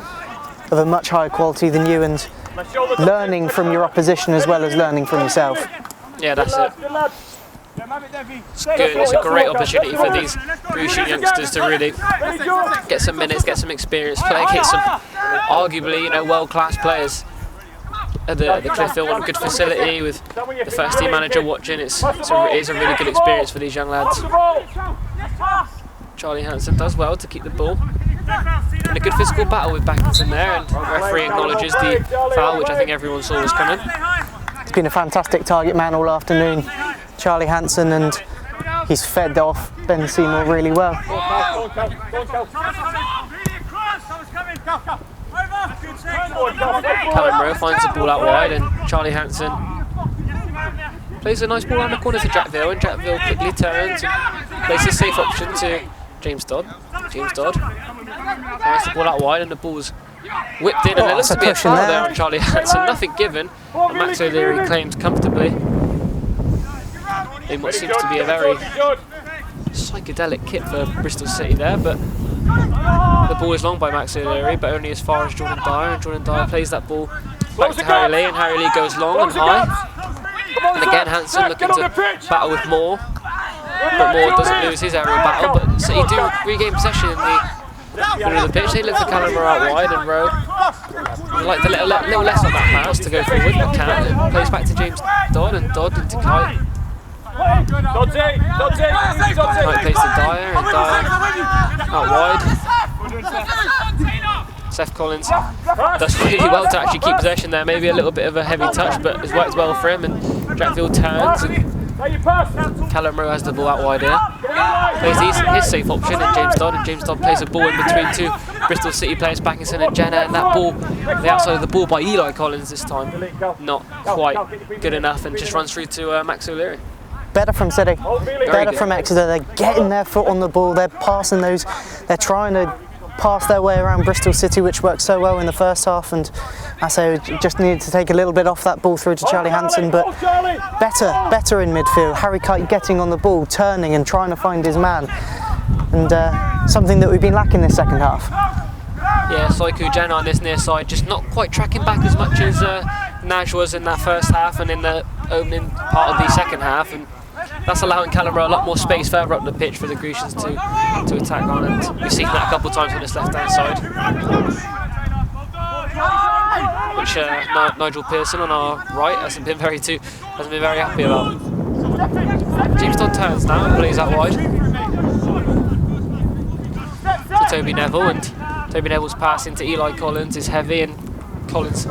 of a much higher quality than you, and learning from your opposition as well as learning from yourself. Yeah, that's it. It's good. It's a great opportunity for these Grecian youngsters to really get some minutes, get some experience, play against some arguably, world-class players. At the Cliffield one, good facility with the first team manager watching. It is a really good experience for these young lads. Charlie Hanson does well to keep the ball. And a good physical battle with Backinson there, and the referee acknowledges the foul, which I think everyone saw was coming. He's been a fantastic target man all afternoon, Charlie Hanson, and he's fed off Ben Seymour really well. Callum Rowe finds the ball out wide, and Charlie Hansen plays a nice ball around the corner to Jackville, and Jackville quickly turns and plays a safe option to James Dodd. James Dodd finds the ball out wide, and the ball's whipped in, and there looks to be a foul there on Charlie Hansen. Nothing given, and Max O'Leary claims comfortably in what seems to be a very psychedelic kit for Bristol City there, but the ball is long by Max O'Leary, but only as far as Jordan Dyer, and Jordan Dyer plays that ball back to Harry Lee, and Harry Lee goes long and high. And again Hansen looking to battle with Moore, but Moore doesn't lose his aerial battle, but City do regain possession in the middle of the pitch. They look for Callum Rowe out wide, and Rowe would like to let a little less on that pass to go forward, but can. It plays back to James Dodd, and Dodd into Kite. Kite plays to Dyer, and Dyer out wide. Seth Collins does really well to actually keep possession there. Maybe a little bit of a heavy touch, but it's worked well for him. And Jackville turns, and Callum Rowe has the ball out wide here. Plays his safe option, and James Dodd plays a ball in between two Bristol City players, Backinson and Jenner, and that ball, the outside of the ball by Eli Collins this time, not quite good enough, and just runs through to Max O'Leary. Better from City, better from Exeter. They're getting their foot on the ball, they're passing those, they're trying to pass their way around Bristol City, which worked so well in the first half, and I say just needed to take a little bit off that ball through to Charlie Hansen, but better in midfield. Harry Kite getting on the ball, turning and trying to find his man, and something that we've been lacking this second half. Yeah, Saiku Jenner on this near side, just not quite tracking back as much as Naj was in that first half and in the opening part of the second half, and that's allowing Callum Rowe a lot more space further up the pitch for the Grecians to attack on, and we've seen that a couple of times on this left-hand side, which Nigel Pearson on our right hasn't been very happy about. James Dodd turns now and plays out wide to Toby Neville, and Toby Neville's pass into Eli Collins is heavy, and Collins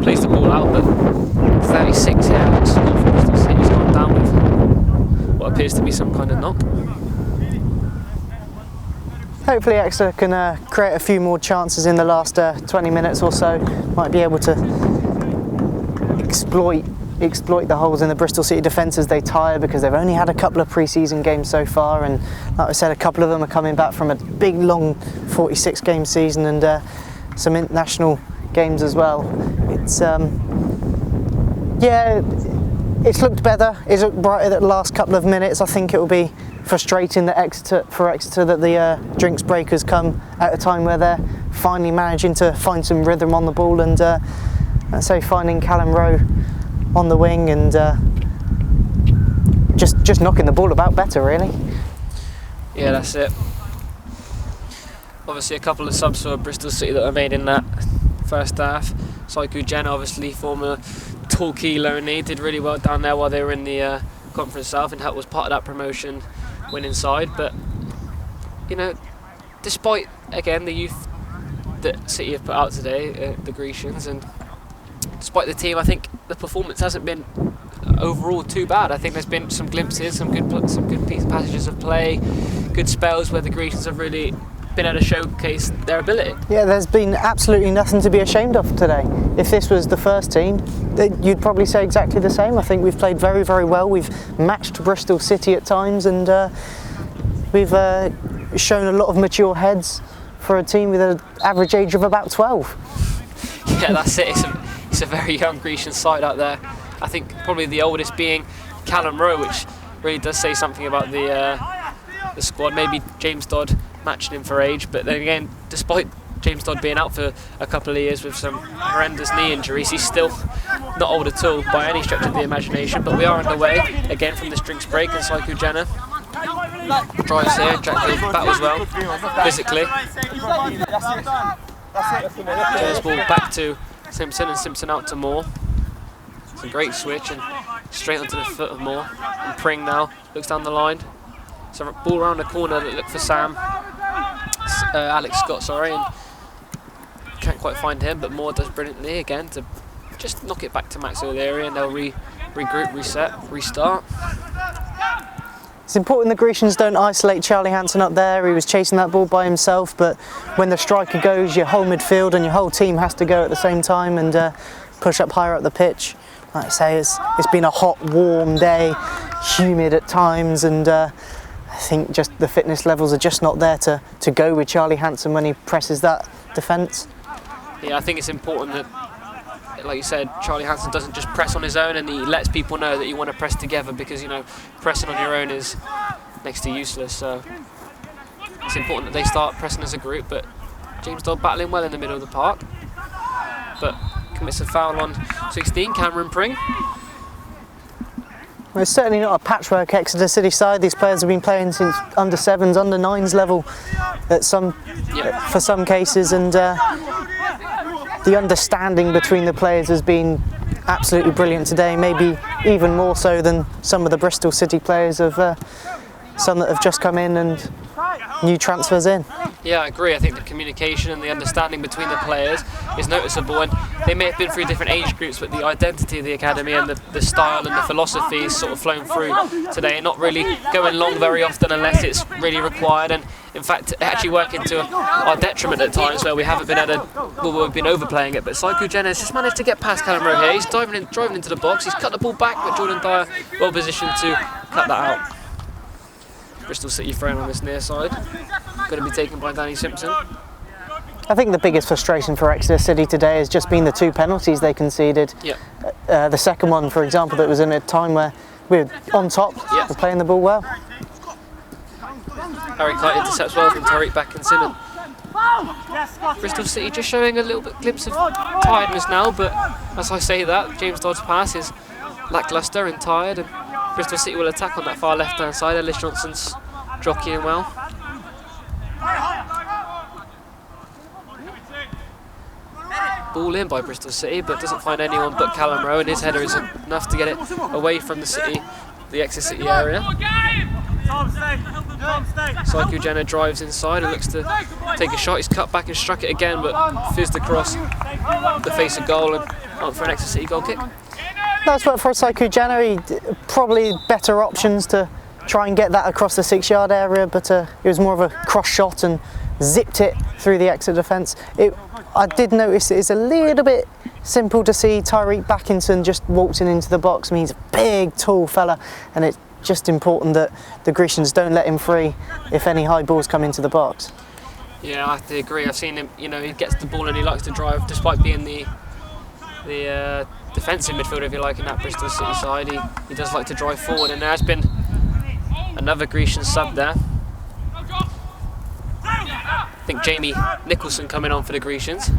plays the ball out, but 36 here, Alex Scott from Bristol City's gone down with what appears to be some kind of knock. Hopefully Exeter can create a few more chances in the last 20 minutes or so. Might be able to exploit the holes in the Bristol City defence as they tire, because they've only had a couple of pre-season games so far, and like I said, a couple of them are coming back from a big long 46 game season, and some international games as well. It's it's looked better, it's looked brighter the last couple of minutes. I think it will be frustrating that for Exeter that the drinks break has come at a time where they're finally managing to find some rhythm on the ball, and let's say finding Callum Rowe on the wing, and just knocking the ball about better, really. Yeah, that's it. Obviously a couple of subs for Bristol City that were made in that first half. Saiku Jenner, obviously former Torquay loanee, did really well down there while they were in the Conference South, and was part of that promotion winning side. But you know, despite again the youth that City have put out today, the Grecians, and despite the team, I think the performance hasn't been overall too bad. I think there's been some glimpses, some good passages of play, good spells where the Grecians have really been able to showcase their ability. Yeah, there's been absolutely nothing to be ashamed of today. If this was the first team, you'd probably say exactly the same. I think we've played very, very well. We've matched Bristol City at times, and we've shown a lot of mature heads for a team with an average age of about 12. Yeah, that's it. It's a very young Grecian side out there. I think probably the oldest being Callum Rowe, which really does say something about the squad. Maybe James Dodd matching him for age, but then again, despite James Dodd being out for a couple of years with some horrendous knee injuries, he's still not old at all by any stretch of the imagination. But we are underway again from this drinks break, and Saiku Jenner drives here. Jackville battles well physically. Turns ball back to Simpson, and Simpson out to Moore. It's a great switch and straight onto the foot of Moore. And Pring now looks down the line. So ball around the corner that looked for Alex Scott, sorry, and can't quite find him, but Moore does brilliantly again to just knock it back to Max O'Leary, and they'll regroup, reset, restart. It's important the Grecians don't isolate Charlie Hansen up there. He was chasing that ball by himself, but when the striker goes, your whole midfield and your whole team has to go at the same time and push up higher up the pitch. Like I say, it's been a hot, warm day, humid at times, and I think just the fitness levels are just not there to go with Charlie Hansen when he presses that defence. Yeah, I think it's important that, like you said, Charlie Hansen doesn't just press on his own, and he lets people know that you want to press together, because, you know, pressing on your own is next to useless. So it's important that they start pressing as a group. But James Dodd battling well in the middle of the park, but commits a foul on 16, Cameron Pring. Well, it's certainly not a patchwork Exeter City side. These players have been playing since under 7s, under 9s level for some cases, and the understanding between the players has been absolutely brilliant today, maybe even more so than some of the Bristol City players, of some that have just come in and new transfers in. Yeah, I agree. I think the communication and the understanding between the players is noticeable, and they may have been through different age groups, but the identity of the academy and the style and the philosophy is sort of flown through today, not really going long very often unless it's really required, and in fact actually working to our detriment at times where we haven't been we've been overplaying it. But Saiku Jenner has just managed to get past Callum Rowe here. He's driving into the box. He's cut the ball back, but Jordan Dyer well positioned to cut that out. Bristol City thrown on this near side, going to be taken by Danny Simpson. I think the biggest frustration for Exeter City today has just been the 2 penalties they conceded. Yeah. The second one, for example, that was in a time where we were on top, we're playing the ball well. Harry Kite intercepts well from Tariq Backinson. Bristol City just showing a little bit glimpse of tiredness now, but as I say that, James Dodd's pass is lacklustre and tired, and Bristol City will attack on that far left-hand side. Ellis Johnson's jockeying well. Ball in by Bristol City, but doesn't find anyone but Callum Rowe, and his header is enough to get it away from the Exeter City area. Saiku Jenner drives inside and looks to take a shot. He's cut back and struck it again, but fizzed across the face of goal and out for an Exeter City goal kick. That's what for Saiku Jenner, probably better options to try and get that across the 6-yard area, but it was more of a cross shot and zipped it through the Exeter defence. I did notice it's a little bit simple to see Tariq Backinson just waltzing into the box. I mean, he's a big, tall fella, and it's just important that the Grecians don't let him free if any high balls come into the box. Yeah, I have to agree. I've seen him, you know, he gets the ball and he likes to drive, despite being the defensive midfielder, if you like, in that Bristol City side. He does like to drive forward, and there has been another Grecian sub there. I think Jamie Nicholson coming on for the Grecians.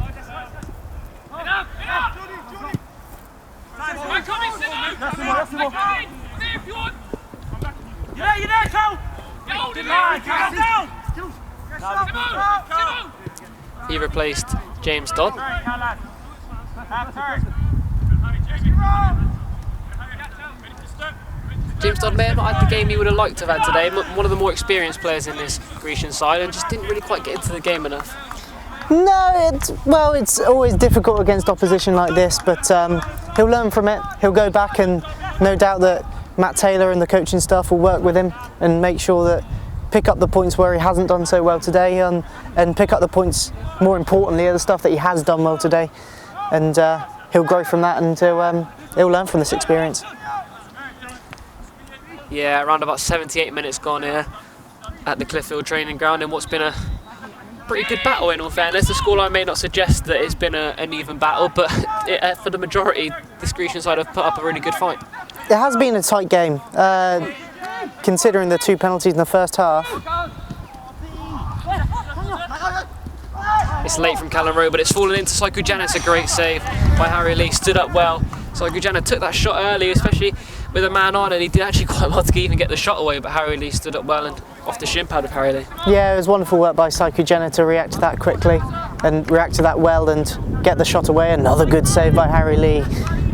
He replaced James Dodd. James Dodd may have not had the game he would have liked to have had today. One of the more experienced players in this Grecian side, and just didn't really quite get into the game enough. No, it's always difficult against opposition like this, but he'll learn from it. He'll go back, and no doubt that Matt Taylor and the coaching staff will work with him and make sure that pick up the points where he hasn't done so well today, and pick up the points, more importantly, the stuff that he has done well today, and he'll grow from that, and he'll learn from this experience. Yeah, around about 78 minutes gone here at the Cliffield training ground, in what's been a pretty good battle, in all fairness. The scoreline may not suggest that it's been an even battle, but for the majority, this Grecian side have put up a really good fight. It has been a tight game, considering the 2 penalties in the first half. It's late from Callum Rowe, but it's fallen into Saiku Jenner. It's a great save by Harry Lee, stood up well. Saiku Jenner took that shot early, especially with a man on, and he did actually quite well to even get the shot away, but Harry Lee stood up well and off the shin pad of Harry Lee. Yeah, it was wonderful work by Saiku Jenner to react to that quickly and react to that well and get the shot away. Another good save by Harry Lee.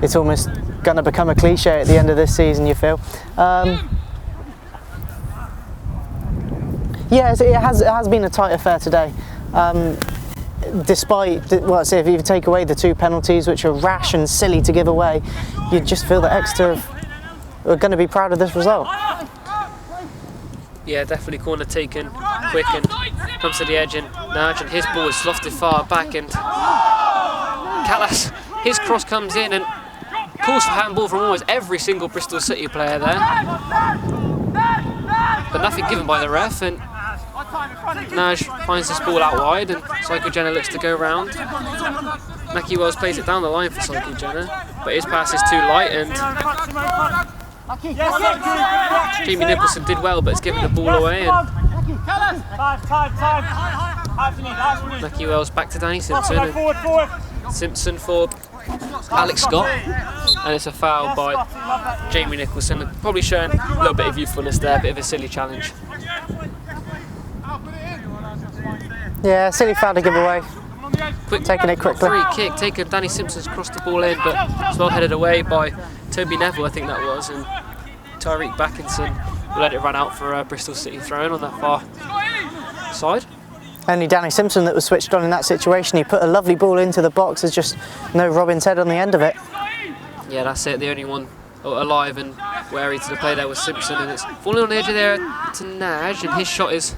It's almost going to become a cliche at the end of this season, you feel. Yeah, it has been a tight affair today. Despite, well, say if you take away the 2 penalties, which are rash and silly to give away, you just feel that Exeter are going to be proud of this result. Yeah, definitely corner taken quick and comes to the edge, and Naj, and his ball is lofted far back, and Callas, his cross comes in and calls for handball from almost every single Bristol City player there. But nothing given by the ref, and Naj finds this ball out wide, and Psycho Jenner looks to go round. Naki Wells plays it down the line for Psycho Jenner, but his pass is too light, and Jamie Nicholson did well, but it's given the ball away, and Naki Wells back to Danny Simpson, and Simpson for Alex Scott, and it's a foul by Jamie Nicholson, probably showing a little bit of youthfulness there, a bit of a silly challenge. Yeah, silly foul to give away. Taking it quickly. Free kick taken. Danny Simpson's crossed the ball in, but it's well headed away by Toby Neville, I think that was, and Tyreek Backinson will let it run out for Bristol City throw-in on that far side. Only Danny Simpson that was switched on in that situation. He put a lovely ball into the box. There's just no Robin's head on the end of it. Yeah, that's it. The only one alive and wary to the play there was Simpson, and it's falling on the edge of there to Naj, and his shot is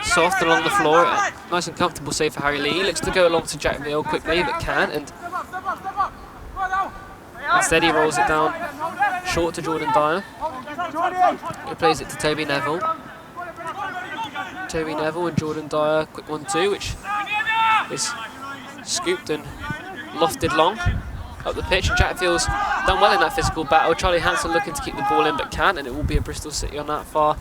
soft along the floor. Nice and comfortable save for Harry Lee. He looks to go along to Jack Veal quickly, but can't, and instead he rolls it down short to Jordan Dyer. He plays it to Toby Neville. Toby Neville and Jordan Dyer, quick 1-2, which is scooped and lofted long up the pitch. And Jack Veal's done well in that physical battle. Charlie Hanson looking to keep the ball in, but can't, and it will be a Bristol City on that far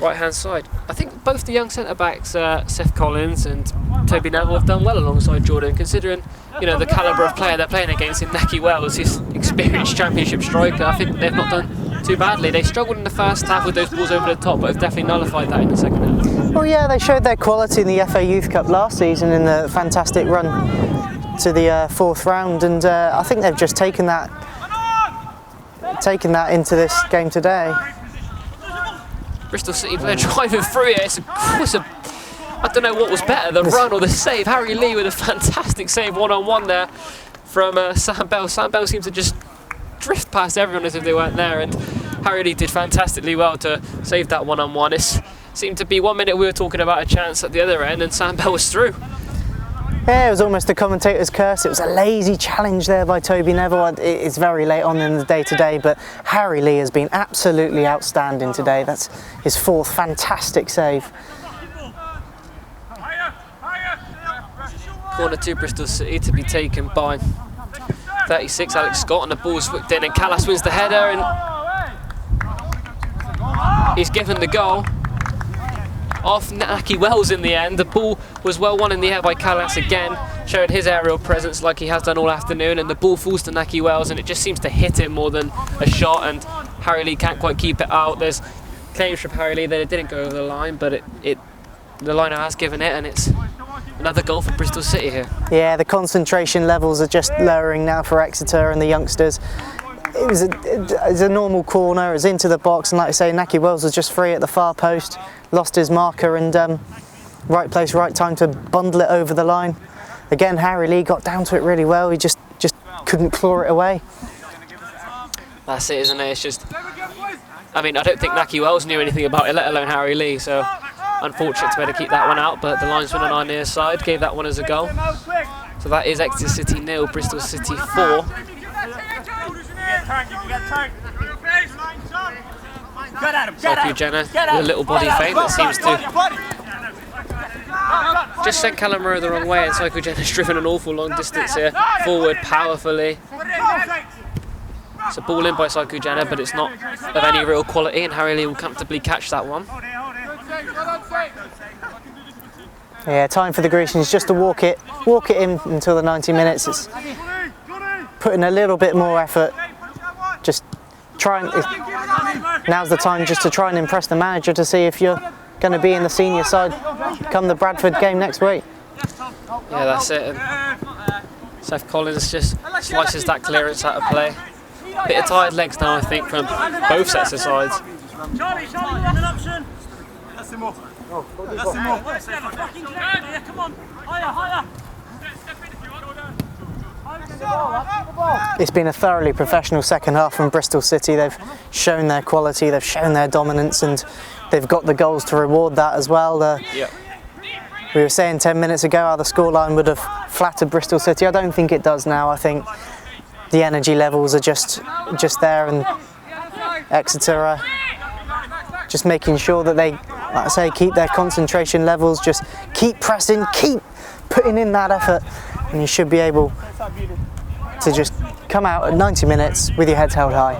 right-hand side. I think both the young centre-backs, Seth Collins and Toby Neville, have done well alongside Jordan, considering, you know, the calibre of player they're playing against in Naki Wells, his experienced championship striker. I think they've not done too badly. They struggled in the first half with those balls over the top, but have definitely nullified that in the second half. Well, yeah, they showed their quality in the FA Youth Cup last season in the fantastic run to the fourth round, and I think they've just taken that into this game today. Bristol City player driving through it. I don't know what was better, the run or the save. Harry Lee with a fantastic save one-on-one there from Sam Bell. Sam Bell seems to just drift past everyone as if they weren't there, and Harry Lee did fantastically well to save that one-on-one. It seemed to be 1 minute we were talking about a chance at the other end, and Sam Bell was through. Yeah, it was almost the commentator's curse. It was a lazy challenge there by Toby Neville. It's very late on in the day today, but Harry Lee has been absolutely outstanding today. That's his fourth fantastic save. Corner to Bristol City to be taken by 36, Alex Scott, and the ball's whipped in, and Callas wins the header, and he's given the goal off Naki Wells in the end. The ball was well won in the air by Callas again, showing his aerial presence like he has done all afternoon, and the ball falls to Naki Wells, and it just seems to hit him more than a shot, and Harry Lee can't quite keep it out. There's claims from Harry Lee that it didn't go over the line, but the liner has given it, and it's another goal for Bristol City here. Yeah, the concentration levels are just lowering now for Exeter and the youngsters. It was a normal corner, it was into the box, and like I say, Naki Wells was just free at the far post, lost his marker, and right place, right time to bundle it over the line. Again, Harry Lee got down to it really well, he just couldn't claw it away. That's it, isn't it? It's just, I mean, I don't think Naki Wells knew anything about it, let alone Harry Lee, so unfortunate to be able to keep that one out, but the linesman on our near side gave that one as a goal. So that is Exeter City 0, Bristol City 4. Psycho Jenner with a little body feint that seems to just sent Calamaro the wrong way, and Psycho Jenner's driven an awful long distance here, forward powerfully. It's a ball in by Psycho Jenner, but it's not of any real quality, and Harry Lee will comfortably catch that one. Yeah, time for the Grecians just to walk it in until the 90 minutes. It's putting a little bit more effort. Just now's the time just to try and impress the manager to see if you're going to be in the senior side come the Bradford game next week. Yeah, that's it. And Seth Collins just slices that clearance out of play. Bit of tired legs now, I think, from both sets of sides. Charlie, an option. That's him off. That's him off. Come on, higher. It's been a thoroughly professional second half from Bristol City. They've shown their quality, they've shown their dominance, and they've got the goals to reward that as well. We were saying 10 minutes ago how the scoreline would have flattered Bristol City. I don't think it does now. I think the energy levels are just there, and Exeter are just making sure that they, like I say, keep their concentration levels, just keep pressing, keep putting in that effort, and you should be able to just come out at 90 minutes with your heads held high.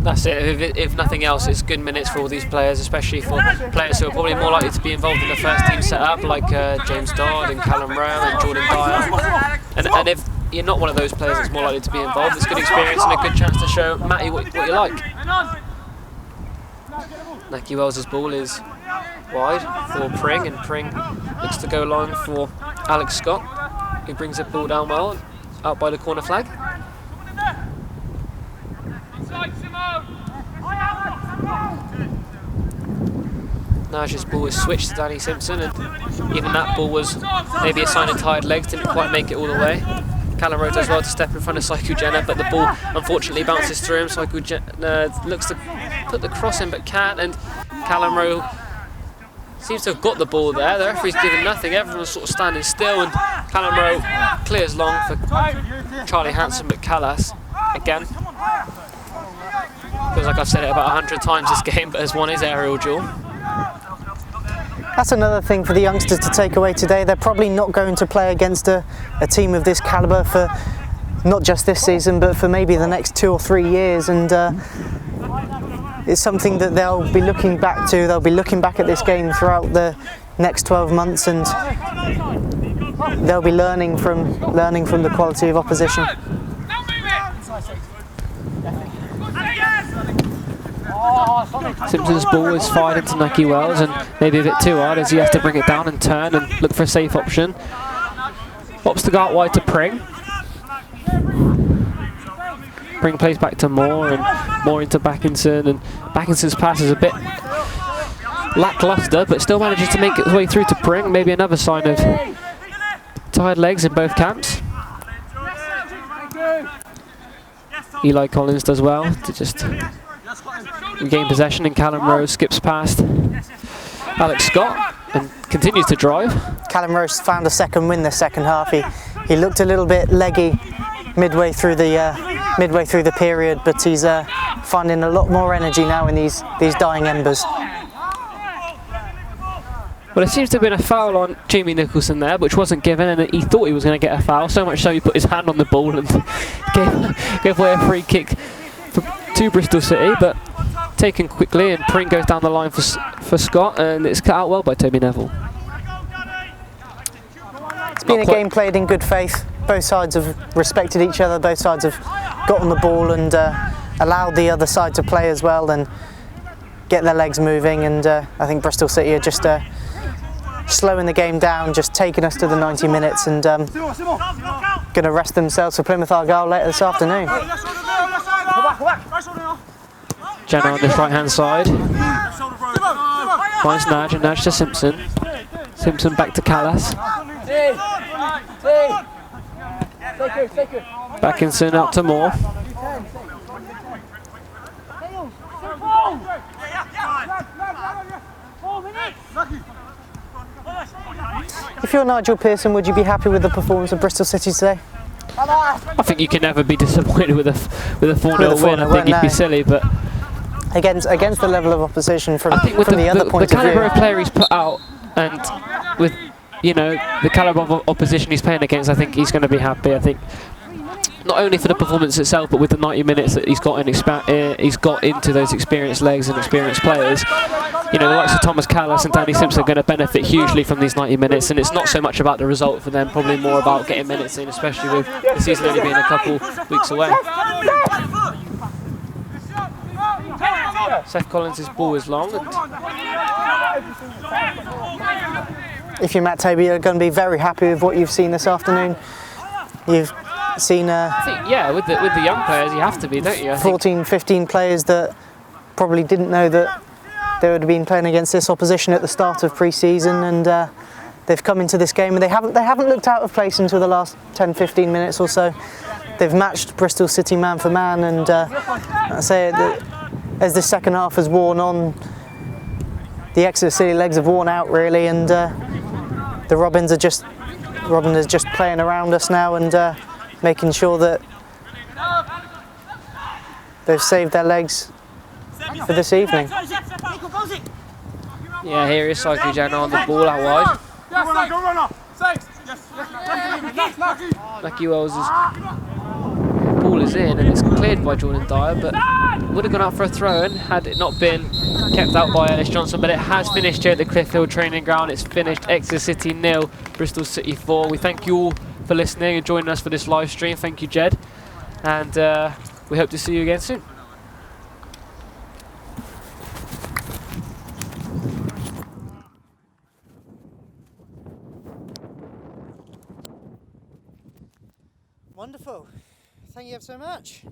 That's it. If nothing else, it's good minutes for all these players, especially for players who are probably more likely to be involved in the first team setup, like James Dodd and Callum Rowe and Jordan Dyer. And if you're not one of those players that's more likely to be involved, it's good experience and a good chance to show Matty what you like. Naki Wells' ball is wide for Pring, and Pring looks to go long for Alex Scott, who brings the ball down well, out by the corner flag. Naj's ball was switched to Danny Simpson, and even that ball was maybe a sign of tired legs, didn't quite make it all the way. Callum Rowe does well to step in front of Saiku Jenner, but the ball unfortunately bounces through him. Saiku Jenner looks to put the cross in but can't, and Callum Rowe seems to have got the ball there. The referee's giving nothing, everyone's sort of standing still, and Callum Rowe clears long for Charlie Hanson, but Callas again. Feels like I've said it about 100 times this game, but there's one is aerial duel. That's another thing for the youngsters to take away today. They're probably not going to play against a team of this calibre for not just this season, but for maybe the next 2 or 3 years, and it's something that they'll be looking back to. They'll be looking back at this game throughout the next 12 months, and they'll be learning from the quality of opposition. Simpson's ball is fired into Naki Wells, and maybe a bit too hard as he has to bring it down and turn and look for a safe option. Opts to go out wide to Pring. Pring plays back to Moore, and Moore into Backinson, and Backinson's pass is a bit lackluster, but still manages to make its way through to Pring. Maybe another sign of tired legs in both camps. Eli Collins does well to just gain possession, and Callum Rowe skips past Alex Scott and continues to drive. Callum Rowe found a second win this second half. He looked a little bit leggy midway through the period, but he's finding a lot more energy now in these dying embers. Well, there seems to have been a foul on Jamie Nicholson there, which wasn't given, and he thought he was going to get a foul, so much so he put his hand on the ball and gave away a free kick to Bristol City, but taken quickly, and Pring goes down the line for Scott, and it's cut out well by Toby Neville. It's been a game played in good faith. Both sides have respected each other, both sides have got on the ball and allowed the other side to play as well and get their legs moving, and I think Bristol City are just slowing the game down, just taking us to the 90 minutes, and going to rest themselves for Plymouth Argyle later this afternoon. Jenner on this right hand side finds Naj, and Naj to Simpson. Simpson back to Callas. Backinson out to Moore. If you're Nigel Pearson, would you be happy with the performance of Bristol City today? I think you can never be disappointed with a 4-0 win. I think you'd be silly, but against the level of opposition from the other point of view. The calibre of player he's put out, and with the calibre of opposition he's playing against, I think he's going to be happy. I think not only for the performance itself, but with the 90 minutes that he's got into those experienced legs and experienced players. The likes of Thomas Callas and Danny Simpson are going to benefit hugely from these 90 minutes, and it's not so much about the result for them, probably more about getting minutes in, especially with the season only being a couple weeks away. Seth Collins' ball is long. If you're Matt Toby, you're going to be very happy with what you've seen this afternoon. You've seen with the young players you have to be, don't you? 14, 15 players that probably didn't know that they would have been playing against this opposition at the start of pre-season, and they've come into this game and they haven't looked out of place until the last 10, 15 minutes or so. they've matched Bristol City man for man, and I say that as the second half has worn on, the Exeter City legs have worn out really, and the Robins are just playing around us now and making sure that they've saved their legs for this evening. Yeah, here is Cycling Jana on the ball out wide. Mackie Wells' ball is in and it's cleared by Jordan Dyer, but would have gone out for a throw-in had it not been kept out by Ellis Johnson. But it has finished here at the Cliffield training ground. It's finished Exeter City 0, Bristol City 4. We thank you all for listening and joining us for this live stream. Thank you, Jed, and we hope to see you again soon. Wonderful. Thank you so much.